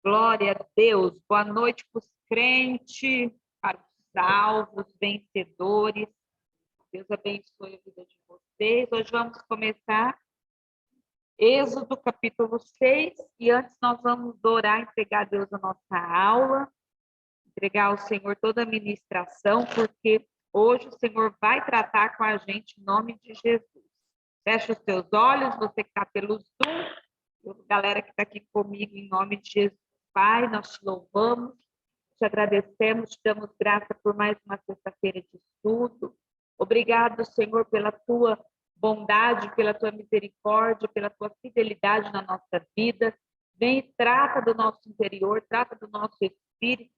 Glória a Deus. Boa noite para os crentes, para os salvos, vencedores. Deus abençoe a vida de vocês. Hoje vamos começar Êxodo capítulo 6. E antes nós vamos orar, entregar a Deus a nossa aula, entregar ao Senhor toda a ministração, porque hoje o Senhor vai tratar com a gente em nome de Jesus. Feche os seus olhos, você que está pelo Zoom, galera que está aqui comigo, em nome de Jesus. Pai, nós te louvamos, te agradecemos, te damos graça por mais uma sexta-feira de estudo. Obrigado, Senhor, pela tua bondade, pela tua misericórdia, pela tua fidelidade na nossa vida. Vem e trata do nosso interior, trata do nosso espírito,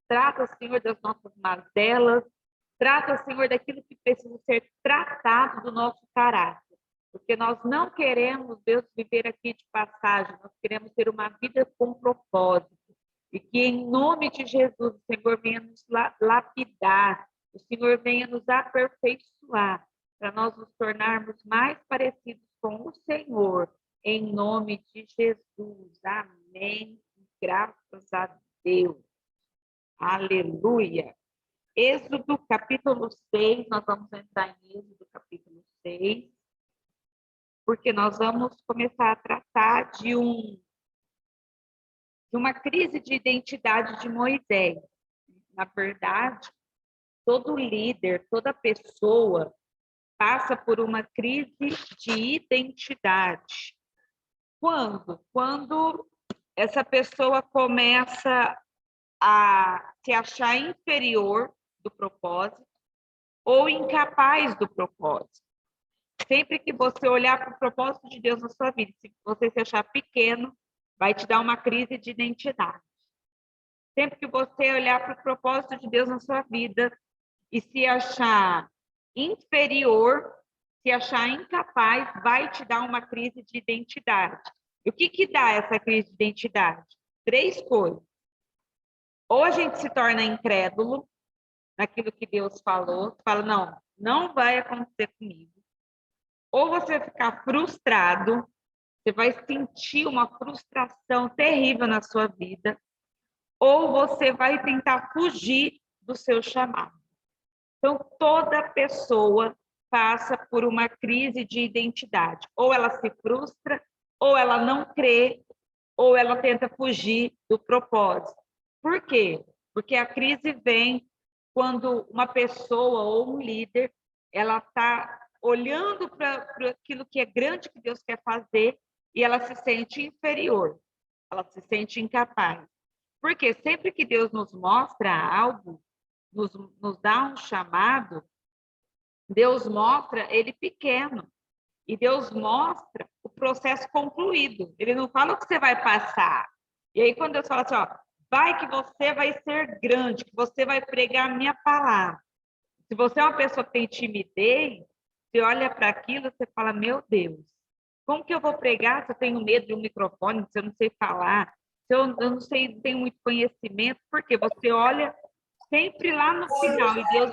trata, Senhor, das nossas mazelas, trata, Senhor, daquilo que precisa ser tratado do nosso caráter. Porque nós não queremos, Deus, viver aqui de passagem, nós queremos ter uma vida com propósito. E que em nome de Jesus, o Senhor venha nos lapidar, o Senhor venha nos aperfeiçoar, para nós nos tornarmos mais parecidos com o Senhor, em nome de Jesus. Amém. Graças a Deus. Aleluia. Êxodo capítulo 6, nós vamos entrar em Êxodo capítulo 6. Porque nós vamos começar a tratar de uma crise de identidade de Moisés. Na verdade, todo líder, toda pessoa passa por uma crise de identidade. Quando? Quando essa pessoa começa a se achar inferior do propósito ou incapaz do propósito. Sempre que você olhar para o propósito de Deus na sua vida, se você se achar pequeno, vai te dar uma crise de identidade. Sempre que você olhar para o propósito de Deus na sua vida e se achar inferior, se achar incapaz, vai te dar uma crise de identidade. E o que dá essa crise de identidade? 3 coisas. Ou a gente se torna incrédulo naquilo que Deus falou, fala, não vai acontecer comigo. Ou você vai ficar frustrado, você vai sentir uma frustração terrível na sua vida, ou você vai tentar fugir do seu chamado. Então, toda pessoa passa por uma crise de identidade. Ou ela se frustra, ou ela não crê, ou ela tenta fugir do propósito. Por quê? Porque a crise vem quando uma pessoa ou um líder, ela está olhando para aquilo que é grande que Deus quer fazer e ela se sente inferior, ela se sente incapaz. Porque sempre que Deus nos mostra algo, nos dá um chamado, Deus mostra ele pequeno e Deus mostra o processo concluído. Ele não fala o que você vai passar. E aí quando Deus fala assim, vai que você vai ser grande, que você vai pregar a minha palavra. Se você é uma pessoa que tem timidez, você olha para aquilo e você fala, meu Deus, como que eu vou pregar se eu tenho medo de um microfone, se eu não sei falar, se eu não sei, não tenho muito conhecimento? Porque você olha sempre lá no final, e Deus,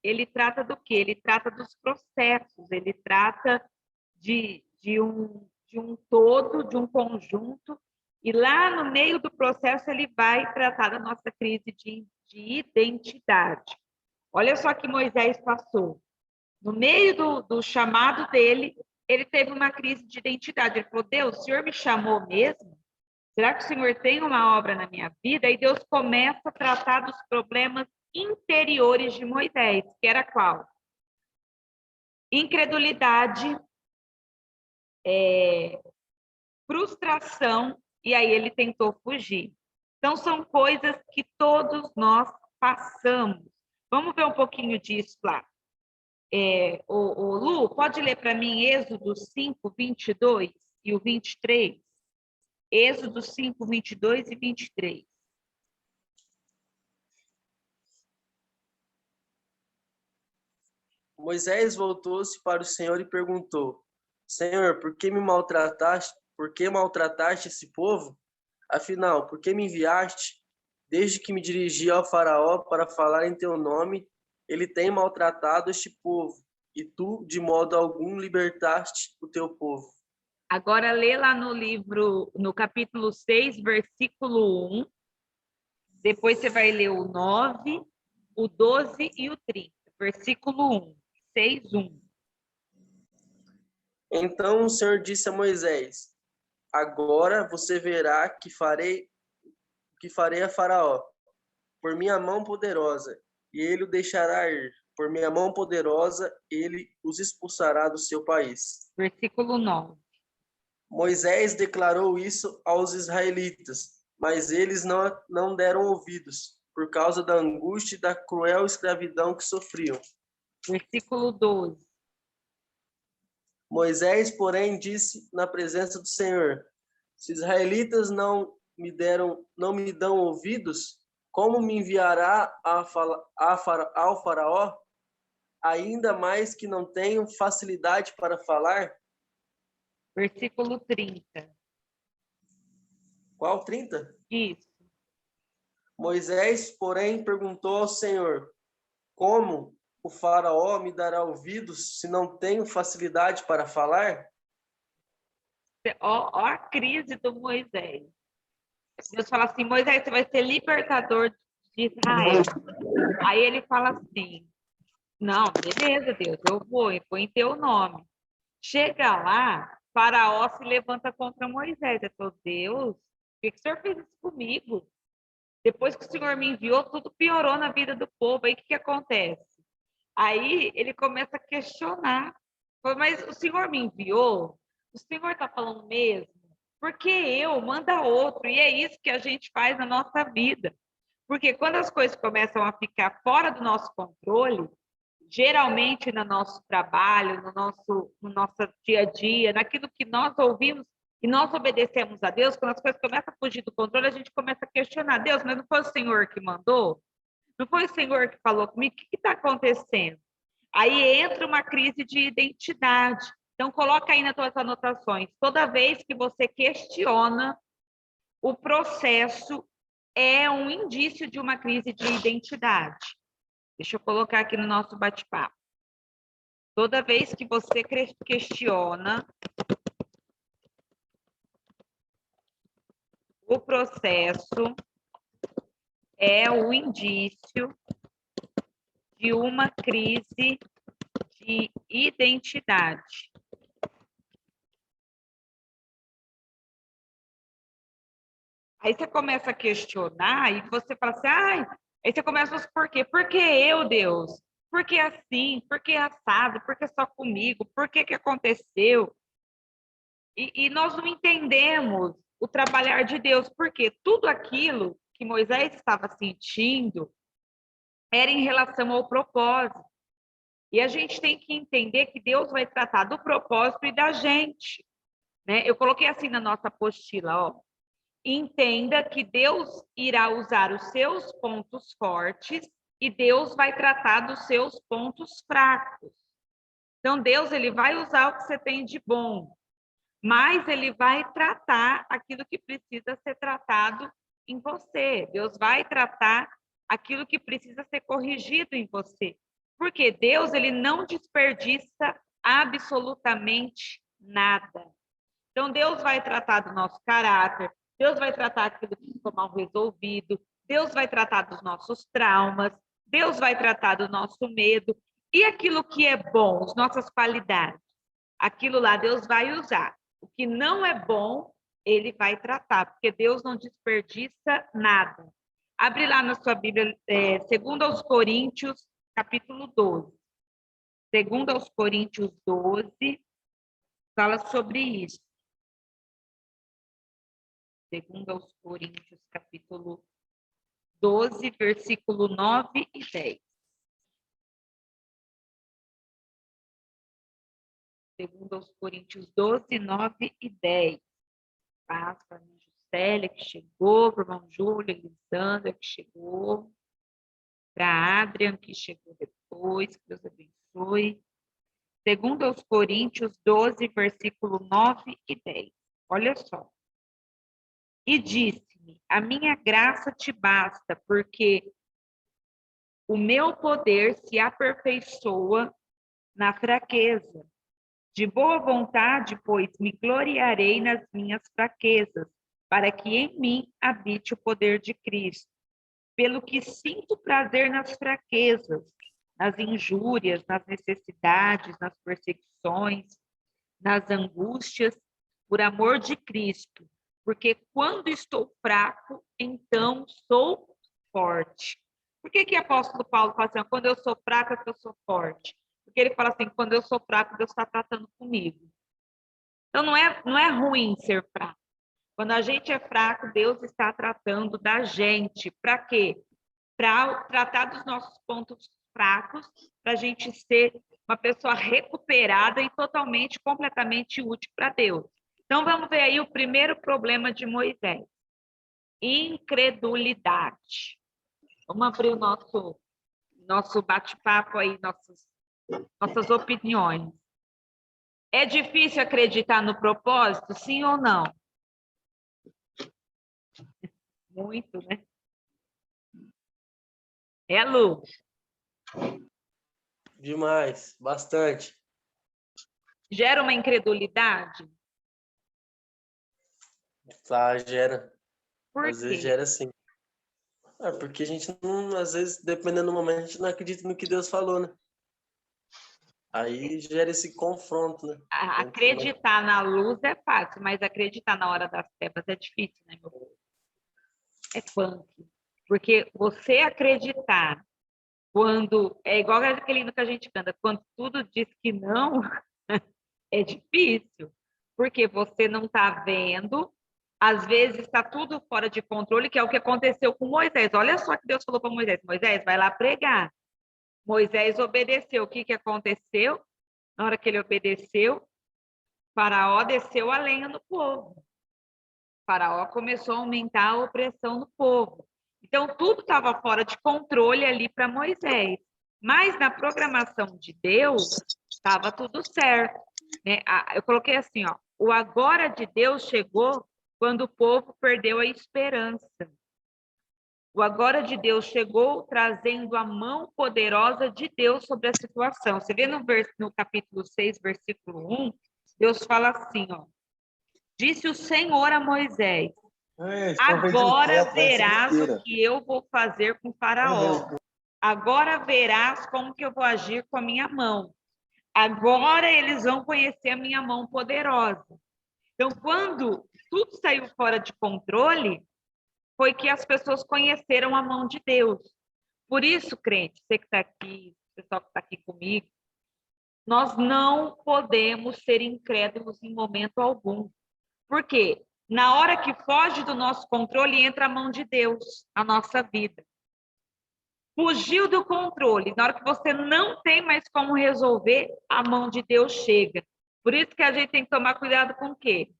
ele trata do quê? Ele trata dos processos, ele trata de um todo, de um conjunto, e lá no meio do processo ele vai tratar da nossa crise de identidade. Olha só que Moisés passou. No meio do chamado dele, ele teve uma crise de identidade. Ele falou, Deus, o Senhor me chamou mesmo? Será que o Senhor tem uma obra na minha vida? E Deus começa a tratar dos problemas interiores de Moisés, que era qual? Incredulidade, frustração, e aí ele tentou fugir. Então, são coisas que todos nós passamos. Vamos ver um pouquinho disso lá. O Lu, pode ler para mim Êxodo 5, 22 e o 23? Êxodo 5, 22 e 23. Moisés voltou-se para o Senhor e perguntou, Senhor, por que me maltrataste? Por que maltrataste esse povo? Afinal, por que me enviaste? Desde que me dirigi ao faraó para falar em teu nome, ele tem maltratado este povo, e tu, de modo algum, libertaste o teu povo. Agora lê lá no livro, no capítulo 6, versículo 1. Depois você vai ler o 9, o 12 e o 30. Versículo 1, 6, 1. Então o Senhor disse a Moisés: Agora você verá que farei a Faraó, por minha mão poderosa, e ele o deixará ir. Por minha mão poderosa, ele os expulsará do seu país. Versículo 9. Moisés declarou isso aos israelitas, mas eles não deram ouvidos, por causa da angústia e da cruel escravidão que sofriam. Versículo 12. Moisés, porém, disse na presença do Senhor: Se os israelitas não me dão ouvidos, como me enviará ao Faraó, ainda mais que não tenho facilidade para falar? Versículo 30. Qual 30? Isso. Moisés, porém, perguntou ao Senhor: Como o Faraó me dará ouvidos se não tenho facilidade para falar? Ó a crise do Moisés. Deus fala assim, Moisés, você vai ser libertador de Israel. Aí ele fala assim, não, beleza, Deus, eu vou em teu nome. Chega lá, Faraó se levanta contra Moisés. Ele falou, Deus, por que o Senhor fez isso comigo? Depois que o Senhor me enviou, tudo piorou na vida do povo. Aí o que acontece? Aí ele começa a questionar. Mas o Senhor me enviou? O Senhor está falando mesmo? Porque eu, manda outro. E é isso que a gente faz na nossa vida. Porque quando as coisas começam a ficar fora do nosso controle, geralmente no nosso trabalho, no nosso dia a dia, naquilo que nós ouvimos e nós obedecemos a Deus, quando as coisas começam a fugir do controle, a gente começa a questionar, Deus, mas não foi o Senhor que mandou? Não foi o Senhor que falou comigo? O que está acontecendo? Aí entra uma crise de identidade. Então, coloca aí nas suas anotações. Toda vez que você questiona o processo, é um indício de uma crise de identidade. Deixa eu colocar aqui no nosso bate-papo. Toda vez que você questiona o processo, é o indício de uma crise de identidade. Aí você começa a questionar e você fala assim, aí você começa a falar, por quê? Por que eu, Deus? Por que assim? Por que assado? Por que só comigo? Por que aconteceu? E nós não entendemos o trabalhar de Deus, porque tudo aquilo que Moisés estava sentindo era em relação ao propósito. E a gente tem que entender que Deus vai tratar do propósito e da gente. Né? Eu coloquei assim na nossa apostila, ó. Entenda que Deus irá usar os seus pontos fortes e Deus vai tratar dos seus pontos fracos. Então, Deus ele vai usar o que você tem de bom, mas ele vai tratar aquilo que precisa ser tratado em você. Deus vai tratar aquilo que precisa ser corrigido em você. Porque Deus ele não desperdiça absolutamente nada. Então, Deus vai tratar do nosso caráter, Deus vai tratar aquilo que ficou mal resolvido, Deus vai tratar dos nossos traumas, Deus vai tratar do nosso medo e aquilo que é bom, as nossas qualidades. Aquilo lá Deus vai usar. O que não é bom, ele vai tratar, porque Deus não desperdiça nada. Abre lá na sua Bíblia, 2 Coríntios, capítulo 12. 2 Coríntios 12, fala sobre isso. 2 Coríntios, capítulo 12, versículo 9 e 10. 2 Coríntios 12, 9 e 10. Paz para a minha Juscelia, que chegou, para o irmão Júlio, Elisandra, que chegou, para a Adrian, que chegou depois, que Deus abençoe. 2 Coríntios 12, versículo 9 e 10. Olha só. E disse-me, a minha graça te basta, porque o meu poder se aperfeiçoa na fraqueza. De boa vontade, pois, me gloriarei nas minhas fraquezas, para que em mim habite o poder de Cristo. Pelo que sinto prazer nas fraquezas, nas injúrias, nas necessidades, nas perseguições, nas angústias, por amor de Cristo. Porque quando estou fraco, então sou forte. Por que o apóstolo Paulo fala assim, quando eu sou fraco é que eu sou forte? Porque ele fala assim, quando eu sou fraco, Deus está tratando comigo. Então, não é ruim ser fraco. Quando a gente é fraco, Deus está tratando da gente. Para quê? Para tratar dos nossos pontos fracos, para a gente ser uma pessoa recuperada e totalmente, completamente útil para Deus. Então, vamos ver aí o primeiro problema de Moisés. Incredulidade. Vamos abrir o nosso bate-papo aí, nossas opiniões. É difícil acreditar no propósito, sim ou não? Muito, né? É, Lu? Demais, bastante. Gera uma incredulidade? Tá, gera. Por Às vezes quê? gera sim. Porque a gente não, às vezes, dependendo do momento, a gente não acredita no que Deus falou, né? Aí gera esse confronto, né? Acreditar na luz é fácil, mas acreditar na hora das trevas é difícil, né, meu povo? É punk. Porque você acreditar quando... É igual aquele hino que a gente canta. Quando tudo diz que não, é difícil. Porque você não está vendo. Às vezes está tudo fora de controle, que é o que aconteceu com Moisés. Olha só que Deus falou para Moisés. Moisés, vai lá pregar. Moisés obedeceu. O que aconteceu? Na hora que ele obedeceu, Faraó desceu a lenha no povo. Faraó começou a aumentar a opressão no povo. Então, tudo estava fora de controle ali para Moisés. Mas na programação de Deus, estava tudo certo. Né? Eu coloquei assim, ó, o agora de Deus chegou quando o povo perdeu a esperança. O agora de Deus chegou trazendo a mão poderosa de Deus sobre a situação. Você vê no capítulo 6, versículo 1, Deus fala assim, ó. Disse o Senhor a Moisés, agora verás o que eu vou fazer com Faraó. Agora verás como que eu vou agir com a minha mão. Agora eles vão conhecer a minha mão poderosa. Então, quando tudo saiu fora de controle, foi que as pessoas conheceram a mão de Deus. Por isso, crente, você que está aqui, o pessoal que está aqui comigo, nós não podemos ser incrédulos em momento algum. Por quê? Na hora que foge do nosso controle, entra a mão de Deus na nossa vida. Fugiu do controle. Na hora que você não tem mais como resolver, a mão de Deus chega. Por isso que a gente tem que tomar cuidado com o quê?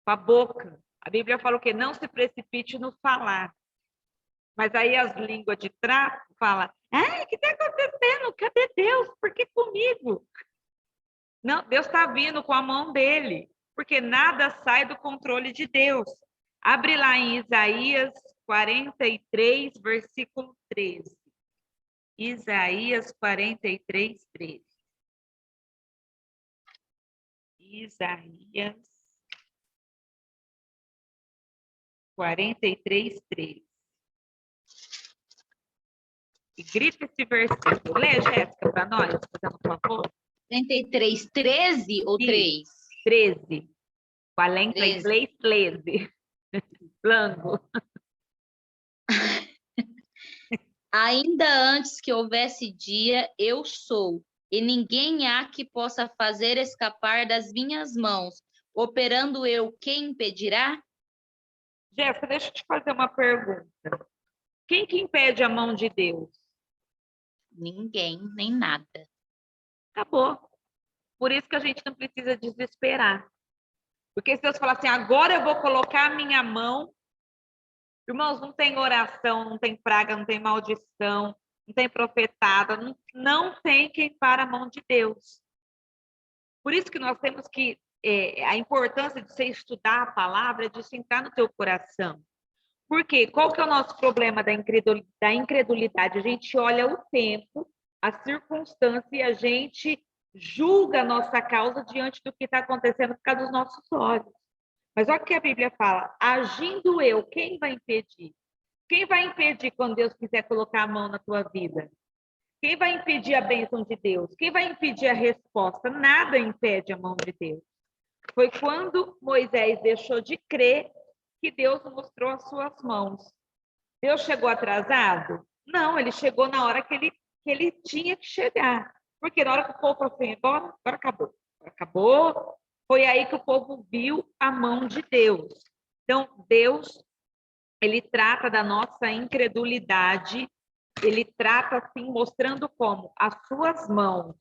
Com a boca. A Bíblia fala o quê? Não se precipite no falar. Mas aí as línguas de trapo falam, o que está acontecendo? Cadê Deus? Por que comigo? Não, Deus está vindo com a mão dele, porque nada sai do controle de Deus. Abre lá em Isaías 43, versículo 13. Isaías 43, 13. Isaías 43, 13. E grita esse versículo. Lê, Jéssica, para nós, fazendo um favor. 43, 13 ou 3? 13. Com a lenta 13. inglês, 13. Blanco. Ainda antes que houvesse dia, eu sou, e ninguém há que possa fazer escapar das minhas mãos. Operando eu, quem impedirá? Jéssica, deixa eu te fazer uma pergunta. Quem que impede a mão de Deus? Ninguém, nem nada. Acabou. Por isso que a gente não precisa desesperar. Porque se Deus falar assim, agora eu vou colocar a minha mão. Irmãos, não tem oração, não tem praga, não tem maldição, não tem profetada, não tem quem para a mão de Deus. Por isso que nós temos que, a importância de você estudar a palavra, de isso entrar no teu coração. Por quê? Qual que é o nosso problema da incredulidade? A gente olha o tempo, a circunstância e a gente julga a nossa causa diante do que está acontecendo por causa dos nossos olhos. Mas olha o que a Bíblia fala: agindo eu, quem vai impedir? Quem vai impedir quando Deus quiser colocar a mão na tua vida? Quem vai impedir a bênção de Deus? Quem vai impedir a resposta? Nada impede a mão de Deus. Foi quando Moisés deixou de crer que Deus mostrou as suas mãos. Deus chegou atrasado? Não, ele chegou na hora que ele tinha que chegar. Porque na hora que o povo foi embora, agora acabou. Agora acabou. Foi aí que o povo viu a mão de Deus. Então, Deus, ele trata da nossa incredulidade, ele trata assim, mostrando como as suas mãos.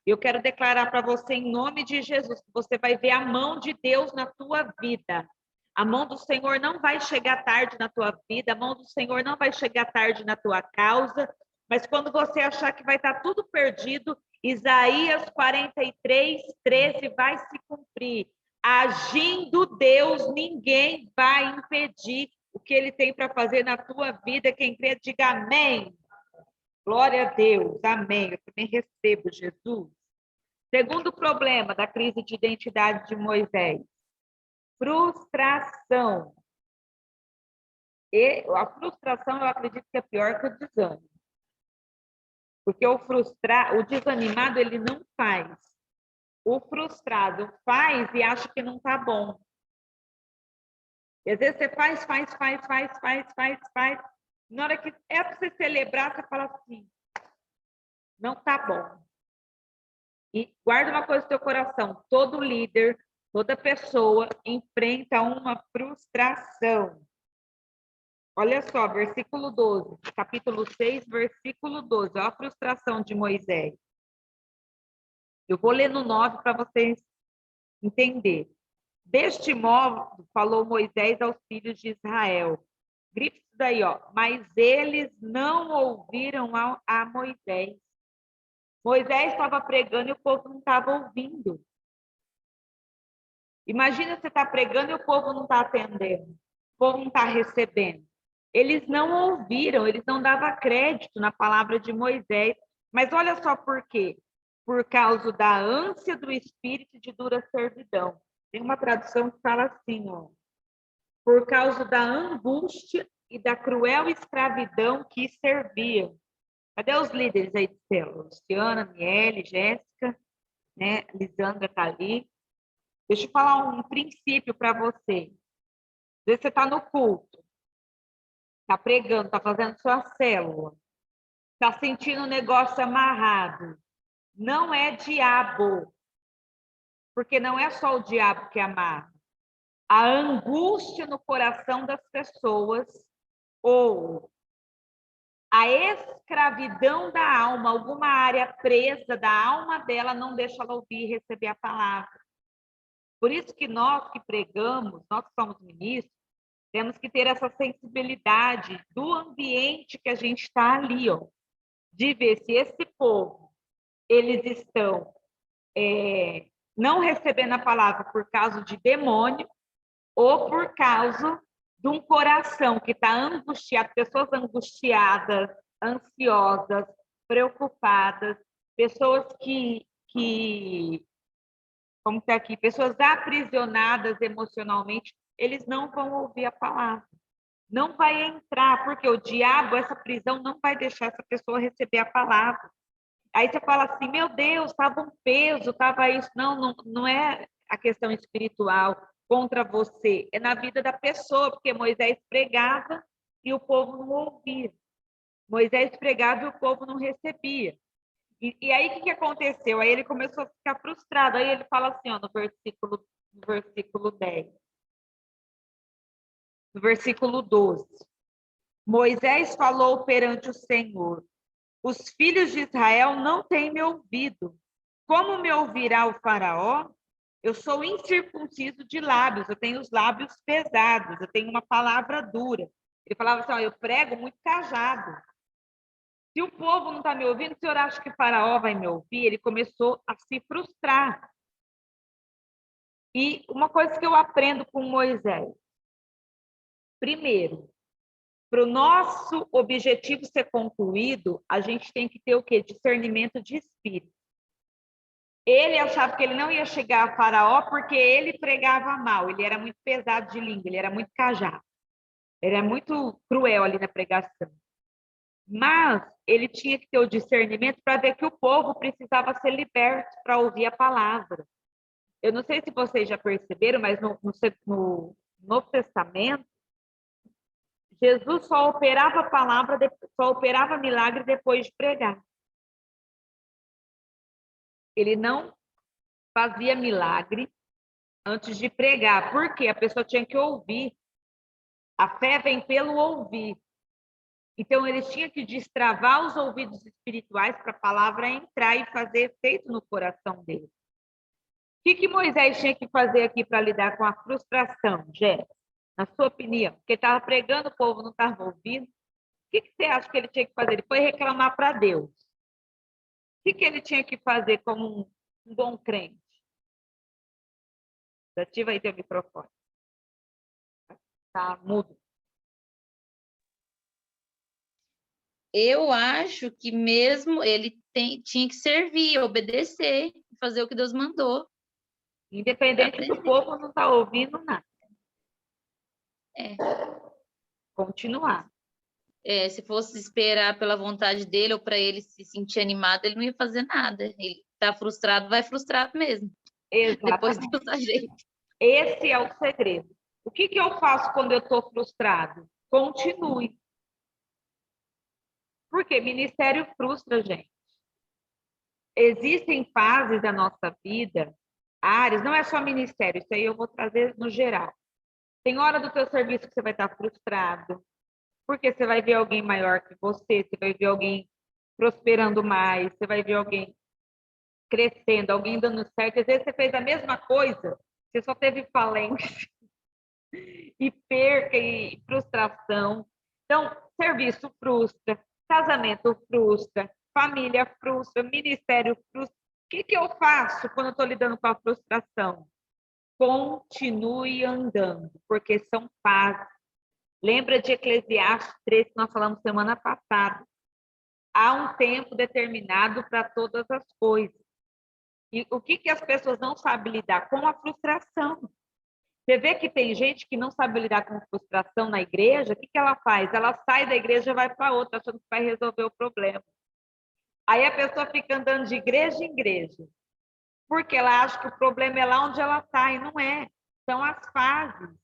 Eu quero declarar para você, em nome de Jesus, que você vai ver a mão de Deus na tua vida. A mão do Senhor não vai chegar tarde na tua vida, a mão do Senhor não vai chegar tarde na tua causa, mas quando você achar que vai estar tudo perdido, Isaías 43, 13 vai se cumprir. Agindo Deus, ninguém vai impedir o que Ele tem para fazer na tua vida. Quem crê, diga amém. Glória a Deus, amém. Eu também recebo, Jesus. Segundo problema da crise de identidade de Moisés: frustração. E a frustração, eu acredito que é pior que o desânimo. Porque o desanimado, ele não faz. O frustrado faz e acha que não está bom. E às vezes você faz. Na hora que é para você celebrar, você fala assim: não está bom. E guarda uma coisa no teu coração: todo líder, toda pessoa enfrenta uma frustração. Olha só, versículo 12, capítulo 6, versículo 12. Olha a frustração de Moisés. Eu vou ler no 9 para vocês entenderem. Deste modo, falou Moisés aos filhos de Israel. Grife isso daí, ó. Mas eles não ouviram a Moisés. Moisés estava pregando e o povo não estava ouvindo. Imagina você estar pregando e o povo não está atendendo. O povo não está recebendo. Eles não ouviram, eles não davam crédito na palavra de Moisés. Mas olha só por quê. Por causa da ânsia do espírito de dura servidão. Tem uma tradução que fala assim, ó. Por causa da angústia e da cruel escravidão que serviam. Cadê os líderes aí de célula? Luciana, Miele, Jéssica, né? Lisandra está ali. Deixa eu falar um princípio para você. Às vezes você está no culto, está pregando, está fazendo sua célula, está sentindo o negócio amarrado. Não é diabo, porque não é só o diabo que amarra. A angústia no coração das pessoas ou a escravidão da alma, alguma área presa da alma dela não deixa ela ouvir e receber a palavra. Por isso que nós que pregamos, nós que somos ministros, temos que ter essa sensibilidade do ambiente que a gente está ali, ó, de ver se esse povo, eles estão não recebendo a palavra por causa de demônio ou por causa de um coração que está angustiado, pessoas angustiadas, ansiosas, preocupadas, pessoas como está aqui, pessoas aprisionadas emocionalmente, eles não vão ouvir a palavra. Não vai entrar, porque o diabo, essa prisão, não vai deixar essa pessoa receber a palavra. Aí você fala assim, meu Deus, estava um peso, estava isso. Não é a questão espiritual contra você, é na vida da pessoa, porque Moisés pregava e o povo não ouvia. Moisés pregava e o povo não recebia. E aí, o que aconteceu? Aí ele começou a ficar frustrado. Aí ele fala assim, ó, no versículo 10. No versículo 12. Moisés falou perante o Senhor: os filhos de Israel não têm me ouvido. Como me ouvirá o faraó? Eu sou incircunciso de lábios, eu tenho os lábios pesados, eu tenho uma palavra dura. Ele falava assim, ó, eu prego muito cajado. Se o povo não está me ouvindo, o senhor acha que o faraó vai me ouvir? Ele começou a se frustrar. E uma coisa que eu aprendo com Moisés. Primeiro, para o nosso objetivo ser concluído, a gente tem que ter o quê? Discernimento de espírito. Ele achava que ele não ia chegar a Faraó porque ele pregava mal, ele era muito pesado de língua, ele era muito cajado, ele era muito cruel ali na pregação. Mas ele tinha que ter o discernimento para ver que o povo precisava ser liberto para ouvir a palavra. Eu não sei se vocês já perceberam, mas no Novo Testamento, Jesus só operava a palavra, só operava milagre depois de pregar. Ele não fazia milagre antes de pregar, porque a pessoa tinha que ouvir. A fé vem pelo ouvir. Então, eles tinham que destravar os ouvidos espirituais para a palavra entrar e fazer efeito no coração deles. O que Moisés tinha que fazer aqui para lidar com a frustração, Jéssica? Na sua opinião? Porque estava pregando, o povo não estava ouvindo. O que você acha que ele tinha que fazer? Ele foi reclamar para Deus. O que ele tinha que fazer como um bom crente? Ativa aí teu microfone. Está mudo. Eu acho que mesmo ele tinha que servir, obedecer, fazer o que Deus mandou. Independente do povo não estar ouvindo nada. Continuar. Se fosse esperar pela vontade dele ou para ele se sentir animado, ele não ia fazer nada. Ele está frustrado, vai frustrado mesmo. Exatamente. Depois Deus ajeita. Esse é o segredo. O que eu faço quando eu estou frustrado? Continue. Porque ministério frustra, gente. Existem fases da nossa vida, áreas, não é só ministério, isso aí eu vou trazer no geral. Tem hora do teu serviço que você vai estar frustrado, porque você vai ver alguém maior que você vai ver alguém prosperando mais, você vai ver alguém crescendo, alguém dando certo. Às vezes você fez a mesma coisa, você só teve falência e perca e frustração. Então, serviço frustra, casamento frustra, família frustra, ministério frustra. O que eu faço quando eu estou lidando com a frustração? Continue andando, porque são fases. Lembra de Eclesiastes 3 que nós falamos semana passada? Há um tempo determinado para todas as coisas. E o que as pessoas não sabem lidar? Com a frustração. Você vê que tem gente que não sabe lidar com frustração na igreja, o que ela faz? Ela sai da igreja e vai para outra, achando que vai resolver o problema. Aí a pessoa fica andando de igreja em igreja, porque ela acha que o problema é lá onde ela está, e não é. São as fases.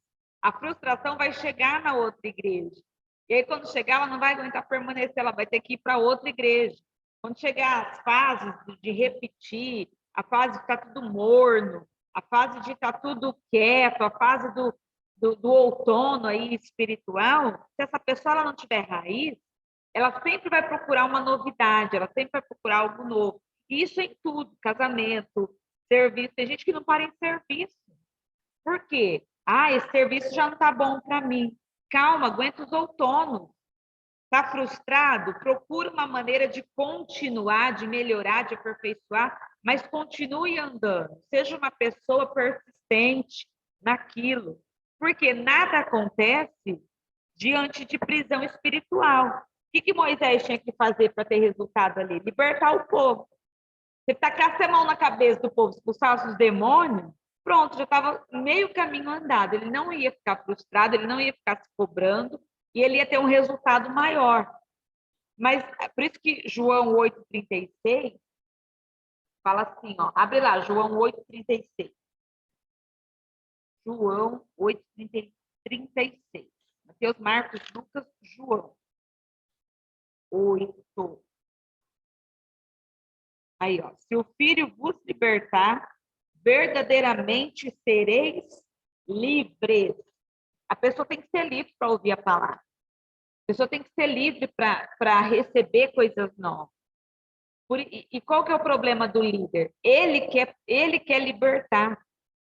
A frustração vai chegar na outra igreja. E aí, quando chegar, ela não vai aguentar permanecer, ela vai ter que ir para outra igreja. Quando chegar as fases de repetir, a fase de estar tudo morno, a fase de estar tudo quieto, a fase do outono aí espiritual, se essa pessoa ela não tiver raiz, ela sempre vai procurar uma novidade, ela sempre vai procurar algo novo. E isso em tudo, casamento, serviço. Tem gente que não para em serviço. Por quê? Esse serviço já não está bom para mim. Calma, aguenta os outonos. Está frustrado? Procura uma maneira de continuar, de melhorar, de aperfeiçoar, mas continue andando. Seja uma pessoa persistente naquilo. Porque nada acontece diante de prisão espiritual. O que Moisés tinha que fazer para ter resultado ali? Libertar o povo. Você tacasse a mão na cabeça do povo, expulsasse os demônios, pronto, já estava meio caminho andado. Ele não ia ficar frustrado, ele não ia ficar se cobrando, e ele ia ter um resultado maior. Mas, por isso que João 8,36 fala assim, ó, abre lá, João 8,36. João 8,36. Mateus, Marcos, Lucas, João 8. Aí, ó, se o Filho vos libertar, verdadeiramente sereis livres. A pessoa tem que ser livre para ouvir a palavra. A pessoa tem que ser livre para receber coisas novas. E qual que é o problema do líder? Ele quer libertar,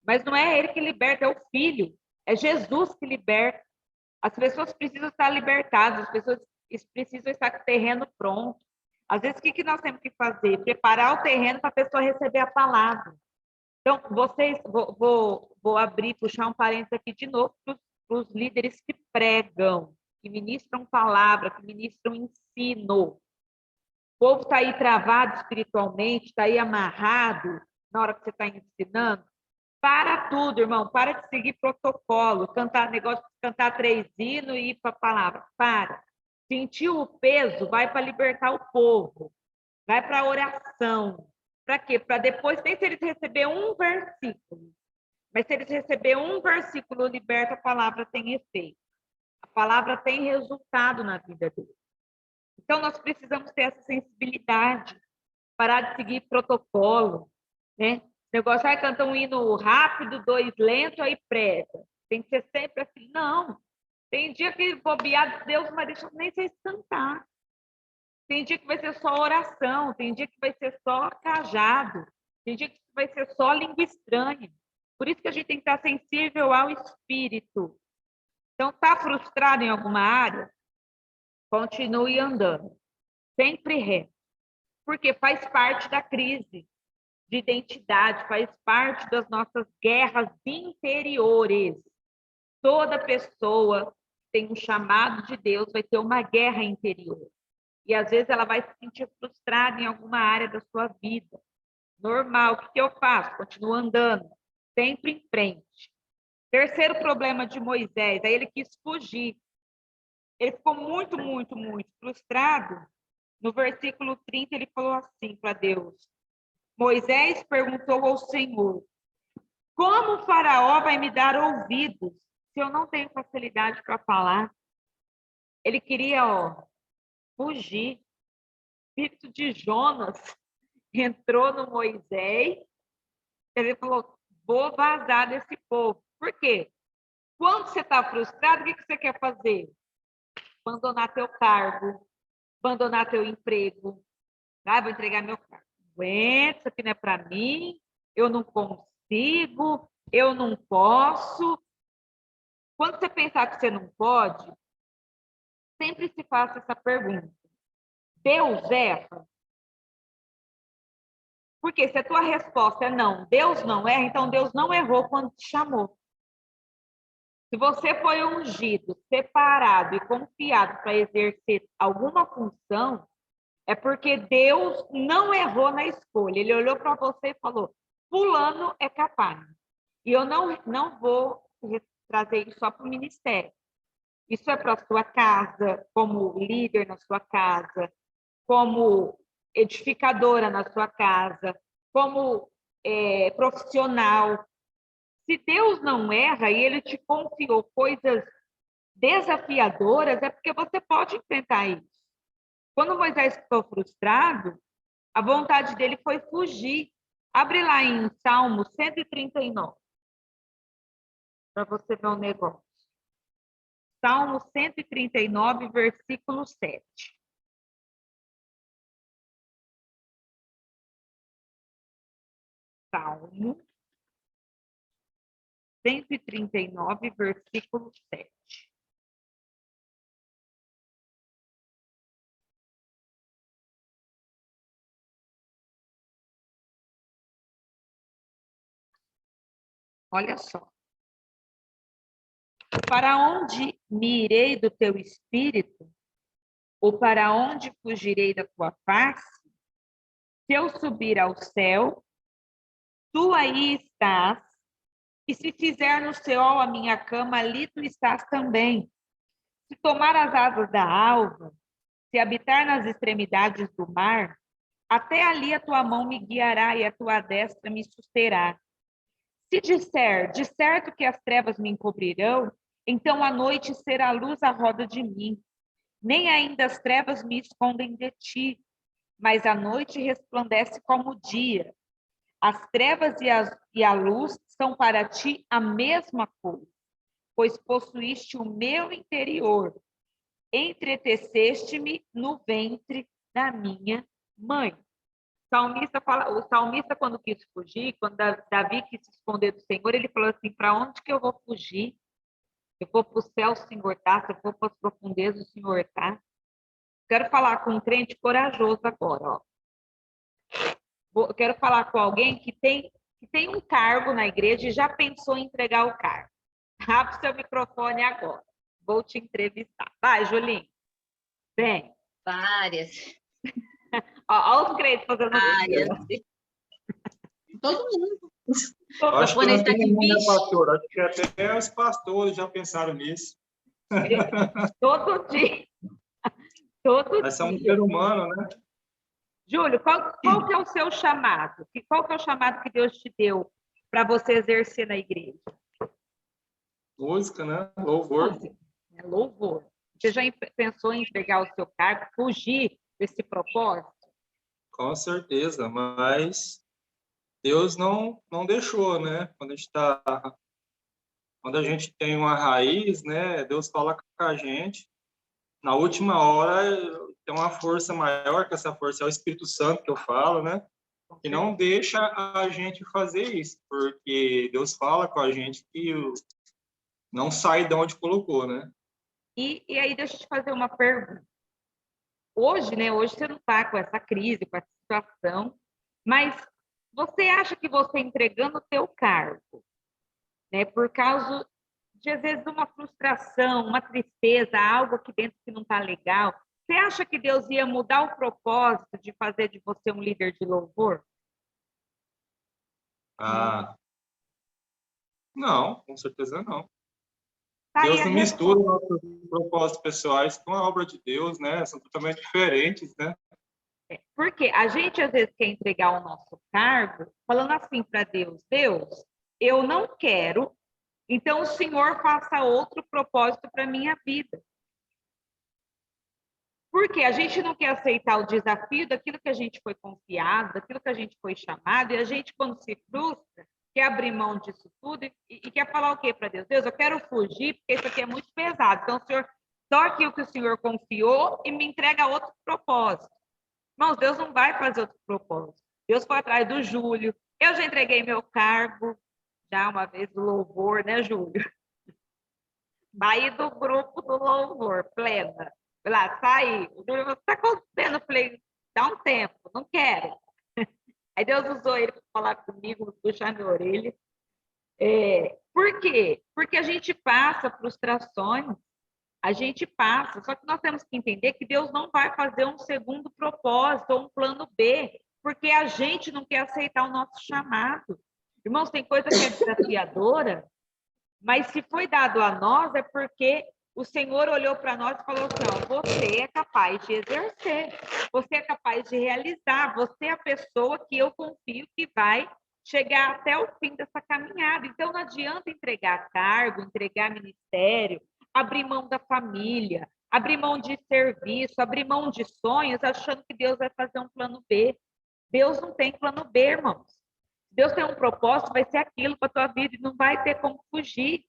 mas não é ele que liberta, é o Filho. É Jesus que liberta. As pessoas precisam estar libertadas, as pessoas precisam estar com o terreno pronto. Às vezes, o que nós temos que fazer? Preparar o terreno para a pessoa receber a palavra. Então, vocês, vou abrir, puxar um parênteses aqui de novo para os líderes que pregam, que ministram palavra, que ministram ensino. O povo está aí travado espiritualmente, está aí amarrado, na hora que você está ensinando, para tudo, irmão. Para de seguir protocolo, cantar negócio, cantar 3 hinos e ir para a palavra. Para. Sentiu o peso, vai para libertar o povo. Vai para a oração. Para quê? Para depois, nem se eles receber um versículo. Mas se eles receber um versículo liberta, a palavra tem efeito. A palavra tem resultado na vida deles. Então, nós precisamos ter essa sensibilidade. Parar de seguir protocolo, né? O negócio é cantar um hino rápido, 2 lento, aí prega. Tem que ser sempre assim. Não. Tem dia que bobeado, Deus não vai deixar nem vocês cantar. Tem dia que vai ser só oração, tem dia que vai ser só cajado, tem dia que vai ser só língua estranha. Por isso que a gente tem que estar sensível ao Espírito. Então, está frustrado em alguma área? Continue andando. Sempre reto. Porque faz parte da crise de identidade, faz parte das nossas guerras interiores. Toda pessoa que tem um chamado de Deus vai ter uma guerra interior. E às vezes ela vai se sentir frustrada em alguma área da sua vida. Normal. O que eu faço? Continuo andando, sempre em frente. Terceiro problema de Moisés, aí ele quis fugir. Ele ficou muito, muito, muito frustrado. No versículo 30, ele falou assim para Deus: Moisés perguntou ao Senhor: como o faraó vai me dar ouvidos se eu não tenho facilidade para falar? Ele queria, fugir. O espírito de Jonas entrou no Moisés. Ele falou: vou vazar desse povo. Por quê? Quando você está frustrado, o que você quer fazer? Abandonar teu cargo, abandonar teu emprego. Vou entregar meu cargo. Aguenta, isso aqui não é para mim, eu não consigo, eu não posso. Quando você pensar que você não pode, sempre se faça essa pergunta: Deus erra? Porque se a tua resposta é não, Deus não erra, então Deus não errou quando te chamou. Se você foi ungido, separado e confiado para exercer alguma função, é porque Deus não errou na escolha. Ele olhou para você e falou: fulano é capaz. E eu não vou trazer isso só para o ministério. Isso é para a sua casa, como líder na sua casa, como edificadora na sua casa, como profissional. Se Deus não erra e Ele te confiou coisas desafiadoras, é porque você pode enfrentar isso. Quando Moisés ficou frustrado, a vontade dele foi fugir. Abre lá em Salmo 139, para você ver o negócio. Salmo 139, versículo 7. Salmo 139, versículo 7. Olha só. Para onde me irei do teu espírito? Ou para onde fugirei da tua face? Se eu subir ao céu, tu aí estás, e se fizer no Seol a minha cama, ali tu estás também. Se tomar as asas da alva, se habitar nas extremidades do mar, até ali a tua mão me guiará e a tua destra me susterá. Se disser, de certo que as trevas me encobrirão, então a noite será luz à roda de mim. Nem ainda as trevas me escondem de ti, mas a noite resplandece como o dia. As trevas e a luz são para ti a mesma coisa, pois possuíste o meu interior, entreteceste-me no ventre da minha mãe. O salmista, quando quis fugir, quando Davi quis se esconder do Senhor, ele falou assim: para onde que eu vou fugir? Eu vou para o céu, o Senhor está. Se eu for para as profundezas, o Senhor está. Quero falar com um crente corajoso agora. Eu quero falar com alguém que tem um cargo na igreja e já pensou em entregar o cargo. Abre o seu microfone agora. Vou te entrevistar. Vai, Julinho. Vem. Várias. Olha os crentes fazendo Várias. Todo mundo. Acho que Japonês não tá tem aqui, nenhum, né, vixe. pastor? Acho que até os pastores já pensaram nisso. Todo dia, todo Nós somos dia. ser humano, né? Júlio, qual que é o seu chamado? Qual que é o chamado que Deus te deu para você exercer na igreja? Música, né? Louvor. Música, né? Louvor. Você já pensou em pegar o seu cargo, fugir desse propósito? Com certeza, mas Deus não deixou, né? Quando a gente tem uma raiz, né? Deus fala com a gente. Na última hora tem uma força maior, que essa força é o Espírito Santo que eu falo, né? Que não deixa a gente fazer isso, porque Deus fala com a gente que não sai de onde colocou, né? E aí, deixa eu te fazer uma pergunta. Hoje, né? Hoje você não está com essa crise, com essa situação, mas você acha que você entregando o teu cargo, né? Por causa de, às vezes, uma frustração, uma tristeza, algo aqui dentro que não está legal, você acha que Deus ia mudar o propósito de fazer de você um líder de louvor? Ah, não, com certeza não. Tá aí Deus a não mistura resposta. nossos propósitos pessoais com a obra de Deus, né? São totalmente diferentes, né? Porque a gente, às vezes, quer entregar o nosso cargo falando assim para Deus: Deus, eu não quero, então o Senhor faça outro propósito para a minha vida. Porque a gente não quer aceitar o desafio daquilo que a gente foi confiado, daquilo que a gente foi chamado, e a gente, quando se frustra, quer abrir mão disso tudo e quer falar o quê para Deus? Deus, eu quero fugir, porque isso aqui é muito pesado. Então, o Senhor, só aquilo que o Senhor confiou e me entrega outro propósito. Irmãos, Deus não vai fazer outro propósito. Deus foi atrás do Júlio. Eu já entreguei meu cargo, já uma vez do louvor, né, Júlio? Saí do grupo do louvor, plena. Fui lá, saí. O Júlio falou: o que está acontecendo? Eu falei: dá um tempo, não quero. Aí Deus usou ele para falar comigo, puxar minha orelha. Por quê? Porque a gente passa frustrações, a gente passa, só que nós temos que entender que Deus não vai fazer um segundo propósito ou um plano B, porque a gente não quer aceitar o nosso chamado. Irmãos, tem coisa que é desafiadora, mas se foi dado a nós é porque o Senhor olhou para nós e falou assim: ó, você é capaz de exercer, você é capaz de realizar, você é a pessoa que eu confio que vai chegar até o fim dessa caminhada. Então, não adianta entregar cargo, entregar ministério, abrir mão da família, abrir mão de serviço, abrir mão de sonhos, achando que Deus vai fazer um plano B. Deus não tem plano B, irmãos. Deus tem um propósito, vai ser aquilo para a tua vida e não vai ter como fugir.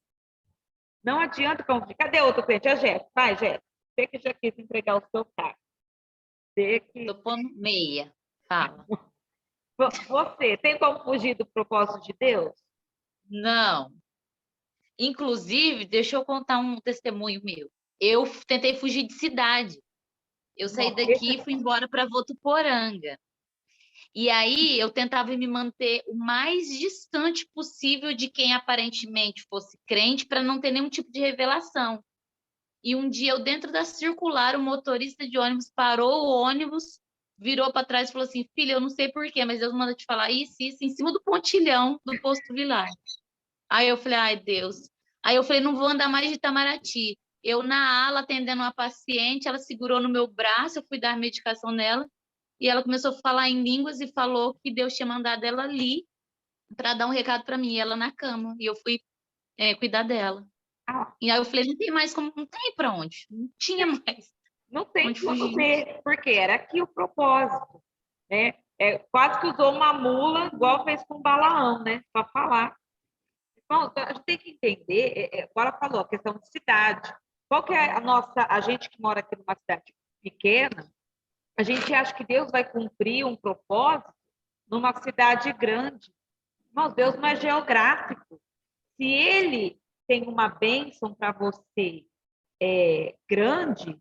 Não adianta como fugir. Cadê outro cliente? A Jéssica. Vai, Jéssica. Você que já quis entregar o seu carro. Você que... Estou pondo meia. Fala. Você tem como fugir do propósito de Deus? Não. Inclusive, deixa eu contar um testemunho meu. Eu tentei fugir de cidade. Eu saí daqui e fui embora para Votuporanga. E aí eu tentava me manter o mais distante possível de quem aparentemente fosse crente para não ter nenhum tipo de revelação. E um dia eu dentro da circular, o motorista de ônibus parou o ônibus, virou para trás e falou assim: filha, eu não sei porquê, mas Deus manda te falar isso, em cima do pontilhão do posto Vilar. Aí eu falei: ai, Deus. Aí eu falei: não vou andar mais de Itamaraty. Eu na ala atendendo uma paciente, ela segurou no meu braço, eu fui dar medicação nela, e ela começou a falar em línguas e falou que Deus tinha mandado ela ali para dar um recado para mim, ela na cama, e eu fui cuidar dela. E aí eu falei: não tem mais como, não tem para onde, não tinha mais Não tem onde como fugir. ver, porque era aqui o propósito, né? Quase que usou uma mula, igual fez com Balaão, né? Para falar. Então, a gente tem que entender, agora falou, a questão de cidade. Qual que é a gente que mora aqui numa cidade pequena, a gente acha que Deus vai cumprir um propósito numa cidade grande. Mas Deus não é geográfico. Se Ele tem uma bênção para você grande,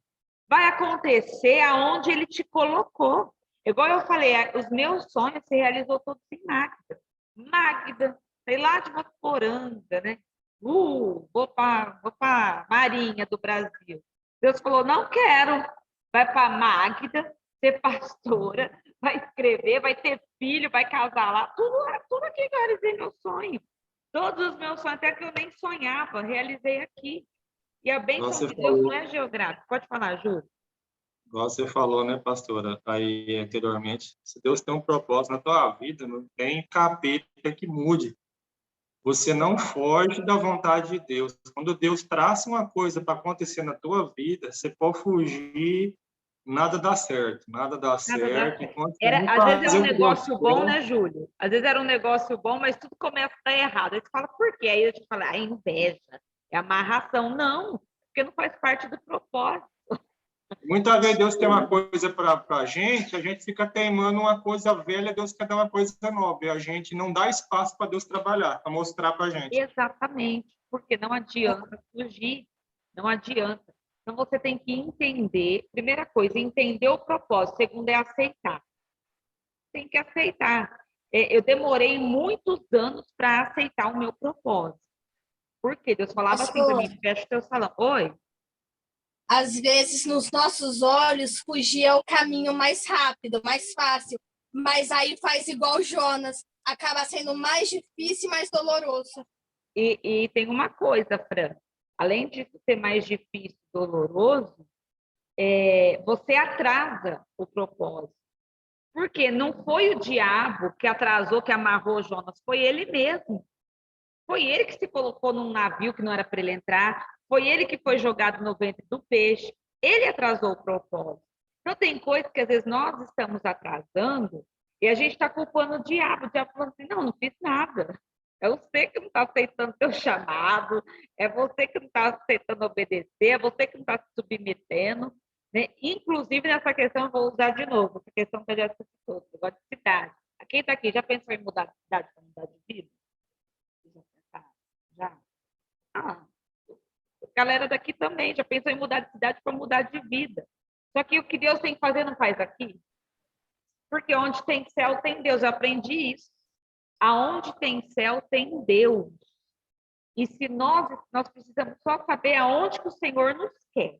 vai acontecer aonde Ele te colocou. Igual eu falei, os meus sonhos se realizou todos em Magda. Magda, sei lá de Votuporanga, né? Vou para Marinha do Brasil. Deus falou: não quero. Vai para Magda, ser pastora, vai escrever, vai ter filho, vai casar lá, tudo aqui que eu realizei meu sonho. Todos os meus sonhos, até que eu nem sonhava, realizei aqui. E a bênção Você de Deus falou, não é geográfica. Pode falar, Ju. igual você falou, né, pastora, aí anteriormente, se Deus tem um propósito na tua vida, não tem capeta que mude. Você não foge da vontade de Deus. Quando Deus traça uma coisa para acontecer na tua vida, você pode fugir, nada dá certo, nada dá Nada dá certo. certo. Enquanto você não Às vezes é fazer um o que Deus negócio bom, quer, né, Júlio? Às vezes era um negócio bom, mas tudo começa a dar errado. Aí você fala, por quê? Aí eu te falo, é inveja, é amarração. Não, porque não faz parte do propósito. muitas vezes Deus tem uma coisa para a gente fica teimando uma coisa velha, Deus quer dar uma coisa nova, e a gente não dá espaço para Deus trabalhar, para mostrar para a gente. Exatamente, porque não adianta fugir, não adianta. Então você tem que entender, primeira coisa, entender o propósito, segunda é aceitar. Tem que aceitar. Eu demorei muitos anos para aceitar o meu propósito. Porque Deus falava assim para Pastor, mim, fecha o teu salão. Oi? às vezes nos nossos olhos fugia o caminho mais rápido, mais fácil, mas aí faz igual Jonas, acaba sendo mais difícil e mais doloroso. E tem uma coisa, Fran, além de ser mais difícil, doloroso, você atrasa o propósito. Porque não foi o diabo que atrasou, que amarrou Jonas, foi ele mesmo. Foi ele que se colocou num navio que não era para ele entrar, foi ele que foi jogado no ventre do peixe, ele atrasou o propósito. Então, tem coisas que às vezes nós estamos atrasando e a gente está culpando o diabo falando assim, não fiz nada. É você que não está aceitando seu chamado, é você que não está aceitando obedecer, é você que não está se submetendo. Né? Inclusive, nessa questão, eu vou usar de novo, essa questão que a Jéssica citou, negócio de cidade. Quem está aqui já pensou em mudar de cidade para mudar de vida? Já? Ah, a galera daqui também já pensou em mudar de cidade para mudar de vida. Só que o que Deus tem que fazer não faz aqui. Porque onde tem céu tem Deus. Eu aprendi isso. Aonde tem céu tem Deus. E se nós precisamos só saber aonde que o Senhor nos quer.